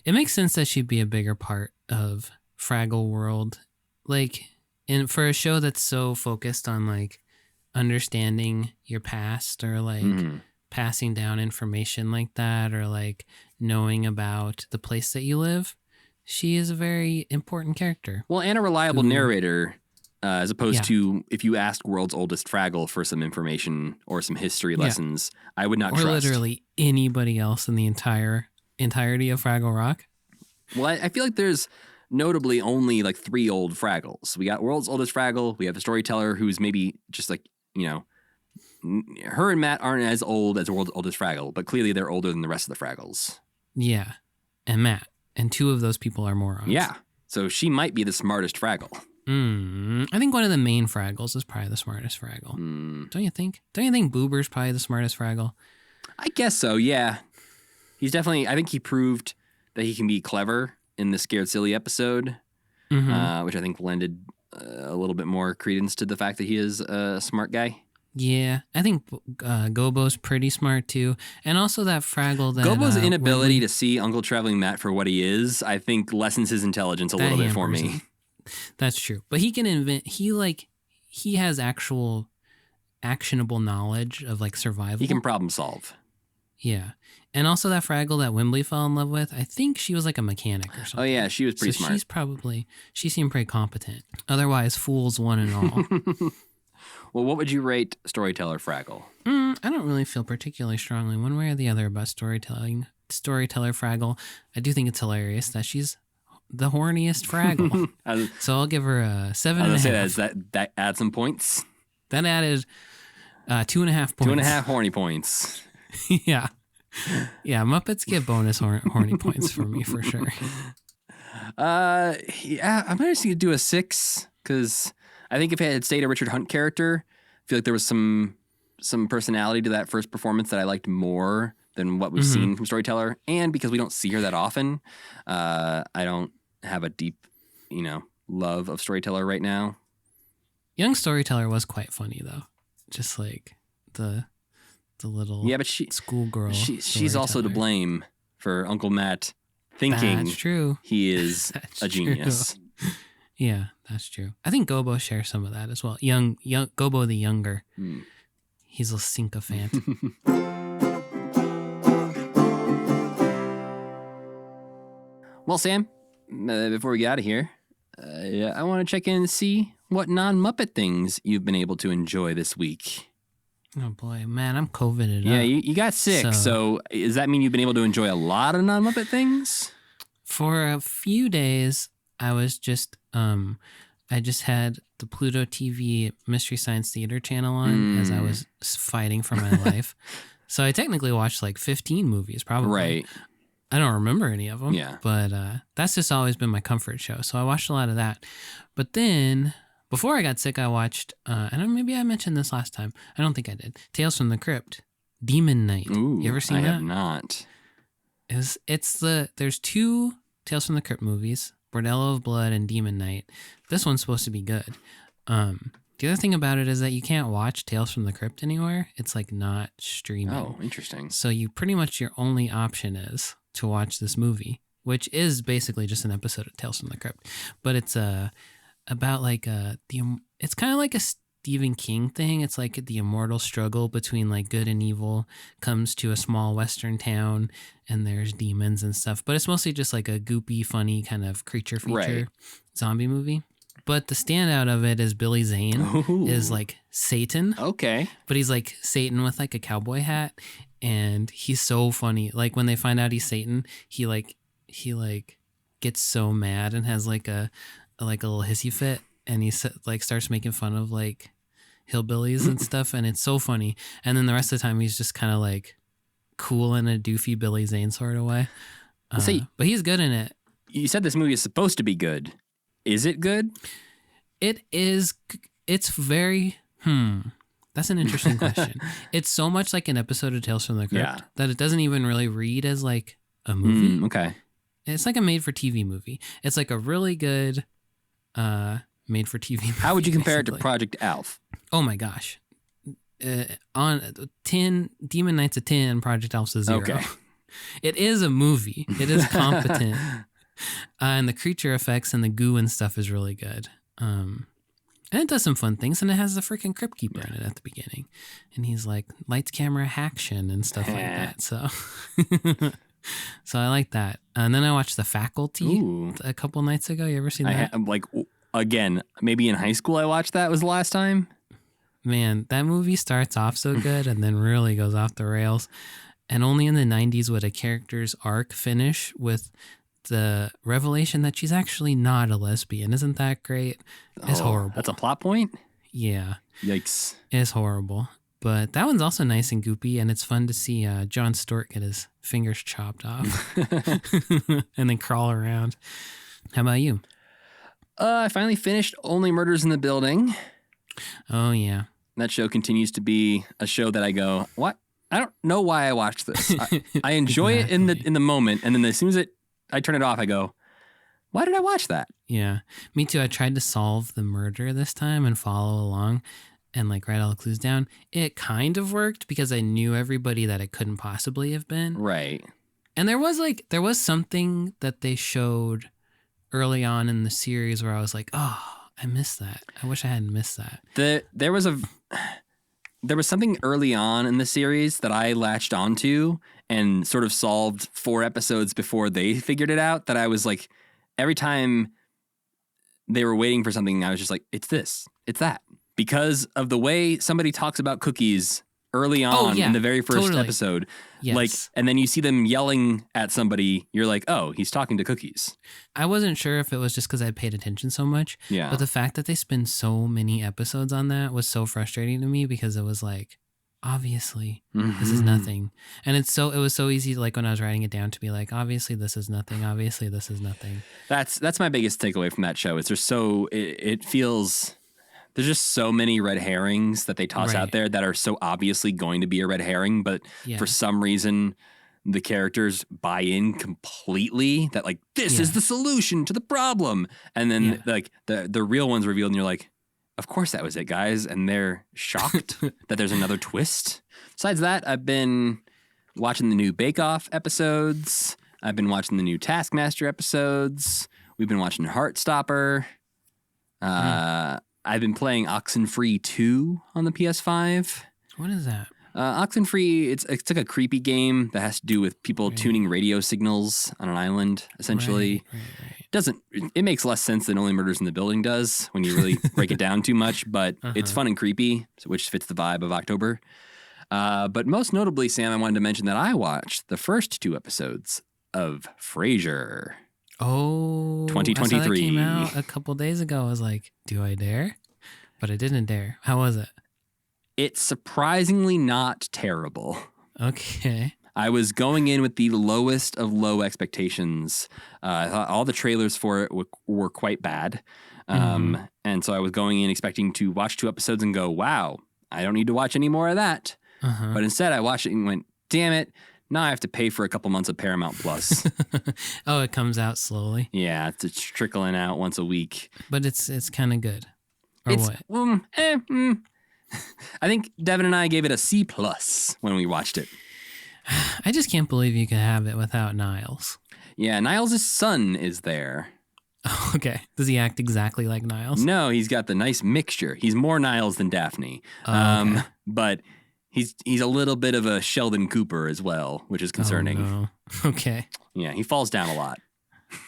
[SPEAKER 3] It makes sense that she'd be a bigger part of Fraggle World. Like, for a show that's so focused on, like, understanding your past or, like, passing down information like that or, like, knowing about the place that you live, she is a very important character.
[SPEAKER 2] Well, and a reliable narrator, as opposed to if you ask World's Oldest Fraggle for some information or some history lessons, I would not trust.
[SPEAKER 3] Or literally anybody else in the entirety of Fraggle Rock.
[SPEAKER 2] Well, I feel like there's notably only like 3 old Fraggles. We got World's Oldest Fraggle. We have the Storyteller, who's maybe just like, you know, her and Matt aren't as old as World's Oldest Fraggle, but clearly they're older than the rest of the Fraggles.
[SPEAKER 3] Yeah. And Matt. And 2 of those people are morons.
[SPEAKER 2] Yeah. So she might be the smartest Fraggle.
[SPEAKER 3] I think one of the main Fraggles is probably the smartest Fraggle. Don't you think? Don't you think Boober's probably the smartest Fraggle?
[SPEAKER 2] I guess so, yeah. He's definitely, I think he proved that he can be clever in the Scared Silly episode, which I think lended a little bit more credence to the fact that he is a smart guy.
[SPEAKER 3] Yeah, I think Gobo's pretty smart too. And also that Fraggle that...
[SPEAKER 2] Gobo's inability to see Uncle Traveling Matt for what he is, I think lessens his intelligence a little bit for me.
[SPEAKER 3] That's true. But he can invent. He has actual actionable knowledge of like survival.
[SPEAKER 2] He can problem solve.
[SPEAKER 3] Yeah. And also that Fraggle that Wembley fell in love with, I think she was like a mechanic or something.
[SPEAKER 2] Oh yeah, she was pretty
[SPEAKER 3] so
[SPEAKER 2] smart.
[SPEAKER 3] She seemed pretty competent. Otherwise, fools one and all.
[SPEAKER 2] Well, what would you rate Storyteller Fraggle?
[SPEAKER 3] I don't really feel particularly strongly one way or the other about Storyteller Fraggle. I do think it's hilarious that she's the horniest Fraggle. So I'll give her a 7.5.
[SPEAKER 2] I was going to say that adds some points.
[SPEAKER 3] That added 2.5 points.
[SPEAKER 2] 2.5 horny points.
[SPEAKER 3] Yeah. Yeah, Muppets get bonus horny points for me for sure.
[SPEAKER 2] Yeah, I'm going to do a 6 because I think if it had stayed a Richard Hunt character, I feel like there was some personality to that first performance that I liked more than what we've seen from Storyteller. And because we don't see her that often, I don't have a deep, love of Storyteller right now.
[SPEAKER 3] Young Storyteller was quite funny though. Just like the little
[SPEAKER 2] but
[SPEAKER 3] schoolgirl.
[SPEAKER 2] She's also to blame for Uncle Matt thinking
[SPEAKER 3] that's true.
[SPEAKER 2] He is a genius.
[SPEAKER 3] Yeah, that's true. I think Gobo shares some of that as well. Young Gobo the younger. He's a sycophant.
[SPEAKER 2] Well, Sam, before we get out of here, I want to check in and see what non-Muppet things you've been able to enjoy this week.
[SPEAKER 3] Oh boy, man, I'm COVIDed
[SPEAKER 2] Yeah,
[SPEAKER 3] up.
[SPEAKER 2] you got sick, so does that mean you've been able to enjoy a lot of non-Muppet things?
[SPEAKER 3] For a few days, I was just, I just had the Pluto TV Mystery Science Theater channel on as I was fighting for my life. So I technically watched like 15 movies, probably.
[SPEAKER 2] Right.
[SPEAKER 3] I don't remember any of them.
[SPEAKER 2] Yeah.
[SPEAKER 3] But that's just always been my comfort show. So I watched a lot of that. But then, before I got sick, I watched, and maybe I mentioned this last time. I don't think I did. Tales from the Crypt. Demon Knight.
[SPEAKER 2] Ooh,
[SPEAKER 3] you ever seen that?
[SPEAKER 2] I have not.
[SPEAKER 3] There's 2 Tales from the Crypt movies, Bordello of Blood and Demon Knight. This one's supposed to be good. The other thing about it is that you can't watch Tales from the Crypt anywhere. It's like not streaming.
[SPEAKER 2] Oh, interesting.
[SPEAKER 3] So you pretty much your only option is to watch this movie, which is basically just an episode of Tales from the Crypt. But it's about like it's kind of like a Stephen King thing. It's like the immortal struggle between like good and evil comes to a small western town, and there's demons and stuff. But it's mostly just like a goopy, funny kind of creature feature zombie movie. But the standout of it is Billy Zane is like Satan.
[SPEAKER 2] Okay.
[SPEAKER 3] But he's like Satan with like a cowboy hat, and he's so funny. Like when they find out he's Satan, he gets so mad and has like a little hissy fit, and he like starts making fun of like hillbillies and stuff, and it's so funny. And then the rest of the time he's just kind of like cool in a doofy Billy Zane sort of way. But he's good in it.
[SPEAKER 2] You said this movie is supposed to be good. Is it good?
[SPEAKER 3] It is. It's very. That's an interesting question. It's so much like an episode of Tales from the Crypt that it doesn't even really read as like a movie.
[SPEAKER 2] Okay.
[SPEAKER 3] It's like a made-for-TV movie. It's like a really good made-for-TV movie.
[SPEAKER 2] How would you compare it to
[SPEAKER 3] basically.
[SPEAKER 2] Project Alf?
[SPEAKER 3] Oh my gosh. On 10, Demon Knight's a 10, Project Alf's a 0.
[SPEAKER 2] Okay.
[SPEAKER 3] It is a movie. It is competent. And the creature effects and the goo and stuff is really good. And it does some fun things, and it has the freaking Crypt Keeper in it at the beginning. And he's like, lights, camera, action, and stuff like that. So so I like that. And then I watched The Faculty a couple nights ago. You ever seen that?
[SPEAKER 2] Again, maybe in high school I watched that was the last time.
[SPEAKER 3] Man, that movie starts off so good and then really goes off the rails. And only in the 90s would a character's arc finish with the revelation that she's actually not a lesbian. Isn't that great? It's horrible.
[SPEAKER 2] That's a plot point?
[SPEAKER 3] Yeah.
[SPEAKER 2] Yikes.
[SPEAKER 3] It's horrible. But that one's also nice and goopy, and it's fun to see Jon Stewart get his fingers chopped off and then crawl around. How about you?
[SPEAKER 2] I finally finished Only Murders in the Building.
[SPEAKER 3] Oh, yeah.
[SPEAKER 2] That show continues to be a show that I go, what? I don't know why I watched this. I enjoy it in the moment, and then as soon as I turn it off, I go, why did I watch that?
[SPEAKER 3] Yeah, me too. I tried to solve the murder this time and follow along and like write all the clues down. It kind of worked because I knew everybody that it couldn't possibly have been.
[SPEAKER 2] Right.
[SPEAKER 3] And there was something that they showed early on in the series where I was like, oh, I missed that. I wish I hadn't missed that.
[SPEAKER 2] There was something early on in the series that I latched onto and sort of solved 4 episodes before they figured it out, that I was like, every time they were waiting for something, I was just like, it's this, it's that. Because of the way somebody talks about cookies early on in the very first episode.
[SPEAKER 3] Yes.
[SPEAKER 2] Like, and then you see them yelling at somebody, you're like, oh, he's talking to cookies.
[SPEAKER 3] I wasn't sure if it was just because I paid attention so much.
[SPEAKER 2] Yeah.
[SPEAKER 3] But the fact that they spend so many episodes on that was so frustrating to me, because it was like, obviously, this is nothing. And it was so easy, like when I was writing it down, to be like, obviously this is nothing. Obviously this is nothing.
[SPEAKER 2] That's my biggest takeaway from that show. It's just it feels, there's just so many red herrings that they toss out there that are so obviously going to be a red herring, but for some reason the characters buy in completely that like, this is the solution to the problem. And then like the real one's revealed and you're like, of course that was it, guys. And they're shocked that there's another twist. Besides that, I've been watching the new Bake Off episodes. I've been watching the new Taskmaster episodes. We've been watching Heartstopper. I've been playing Oxenfree 2 on the PS5.
[SPEAKER 3] What is that?
[SPEAKER 2] Oxenfree, it's like a creepy game that has to do with people tuning radio signals on an island, essentially. It makes less sense than Only Murders in the Building does when you really break it down too much, but it's fun and creepy, which fits the vibe of October. But most notably, Sam, I wanted to mention that I watched the first 2 episodes of Frasier.
[SPEAKER 3] Oh,
[SPEAKER 2] 2023.
[SPEAKER 3] I saw that came out a couple days ago. I was like, do I dare? But I didn't dare. How was it?
[SPEAKER 2] It's surprisingly not terrible.
[SPEAKER 3] Okay.
[SPEAKER 2] I was going in with the lowest of low expectations. I thought all the trailers for it were quite bad. And so I was going in expecting to watch 2 episodes and go, wow, I don't need to watch any more of that. But instead I watched it and went, damn it. Now I have to pay for a couple months of Paramount Plus.
[SPEAKER 3] Oh, it comes out slowly.
[SPEAKER 2] Yeah, it's trickling out once a week.
[SPEAKER 3] But it's kind of good. Or what?
[SPEAKER 2] I think Devin and I gave it a C+ when we watched it.
[SPEAKER 3] I just can't believe you could have it without Niles.
[SPEAKER 2] Yeah, Niles' son is there.
[SPEAKER 3] Oh, okay. Does he act exactly like Niles?
[SPEAKER 2] No, he's got the nice mixture. He's more Niles than Daphne.
[SPEAKER 3] Okay.
[SPEAKER 2] But he's a little bit of a Sheldon Cooper as well, which is concerning.
[SPEAKER 3] Oh, no. Okay.
[SPEAKER 2] Yeah, he falls down a lot.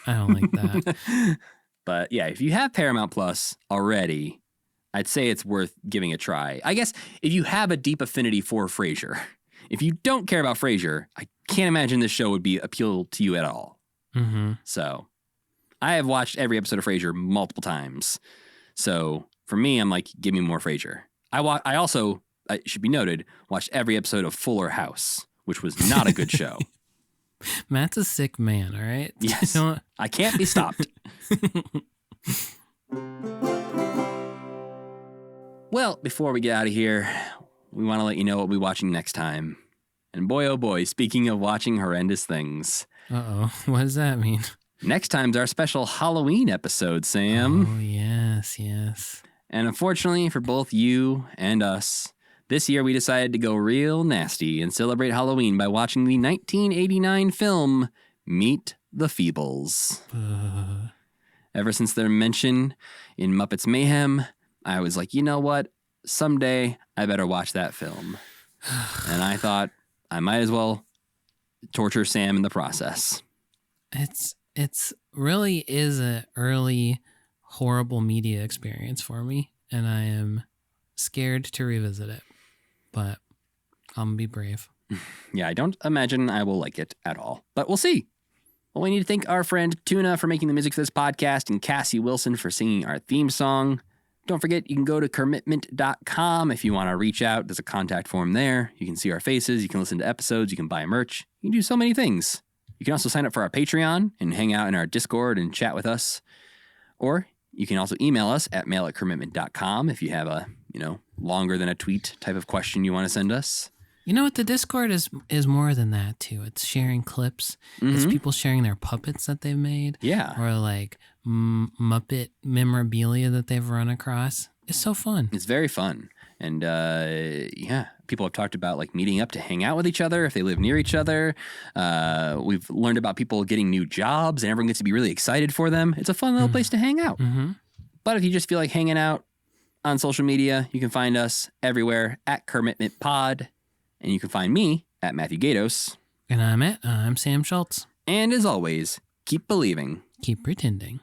[SPEAKER 3] I don't like that.
[SPEAKER 2] But yeah, if you have Paramount Plus already, I'd say it's worth giving a try. I guess if you have a deep affinity for Frasier. If you don't care about Frasier, I can't imagine this show would be appeal to you at all. So I have watched every episode of Frasier multiple times. So for me, I'm like, give me more Frasier. I also, it should be noted, watched every episode of Fuller House, which was not a good show.
[SPEAKER 3] Matt's a sick man, all right?
[SPEAKER 2] Yes. I can't be stopped. Well, before we get out of here, we want to let you know what we'll be watching next time. And boy, oh boy, speaking of watching horrendous things.
[SPEAKER 3] Uh-oh. What does that mean?
[SPEAKER 2] Next time's our special Halloween episode, Sam.
[SPEAKER 3] Oh, yes, yes.
[SPEAKER 2] And unfortunately for both you and us, this year we decided to go real nasty and celebrate Halloween by watching the 1989 film Meet the Feebles. Ever since their mention in Muppets Mayhem, I was like, you know what? Someday I better watch that film. And I thought I might as well torture Sam in the process.
[SPEAKER 3] It's really is an early horrible media experience for me, and I am scared to revisit it. But I'm gonna be brave.
[SPEAKER 2] Yeah, I don't imagine I will like it at all, but we'll see. Well, we need to thank our friend Tuna for making the music for this podcast and Cassie Wilson for singing our theme song. Don't forget, you can go to commitment.com if you want to reach out. There's a contact form there. You can see our faces. You can listen to episodes. You can buy merch. You can do so many things. You can also sign up for our Patreon and hang out in our Discord and chat with us. Or you can also email us at mail@commitment.com if you have a, longer than a tweet type of question you want to send us.
[SPEAKER 3] You know what? The Discord is more than that, too. It's sharing clips. It's people sharing their puppets that they've made.
[SPEAKER 2] Yeah.
[SPEAKER 3] Or like Muppet memorabilia that they've run across. It's so fun.
[SPEAKER 2] It's very fun. And yeah, people have talked about like meeting up to hang out with each other if they live near each other. We've learned about people getting new jobs and everyone gets to be really excited for them. It's a fun little place to hang out.
[SPEAKER 3] Mm-hmm.
[SPEAKER 2] But if you just feel like hanging out on social media, you can find us everywhere at Kermitment Pod. And you can find me at Matthew Gatos.
[SPEAKER 3] And I'm Sam Schultz.
[SPEAKER 2] And as always, keep believing.
[SPEAKER 3] Keep pretending.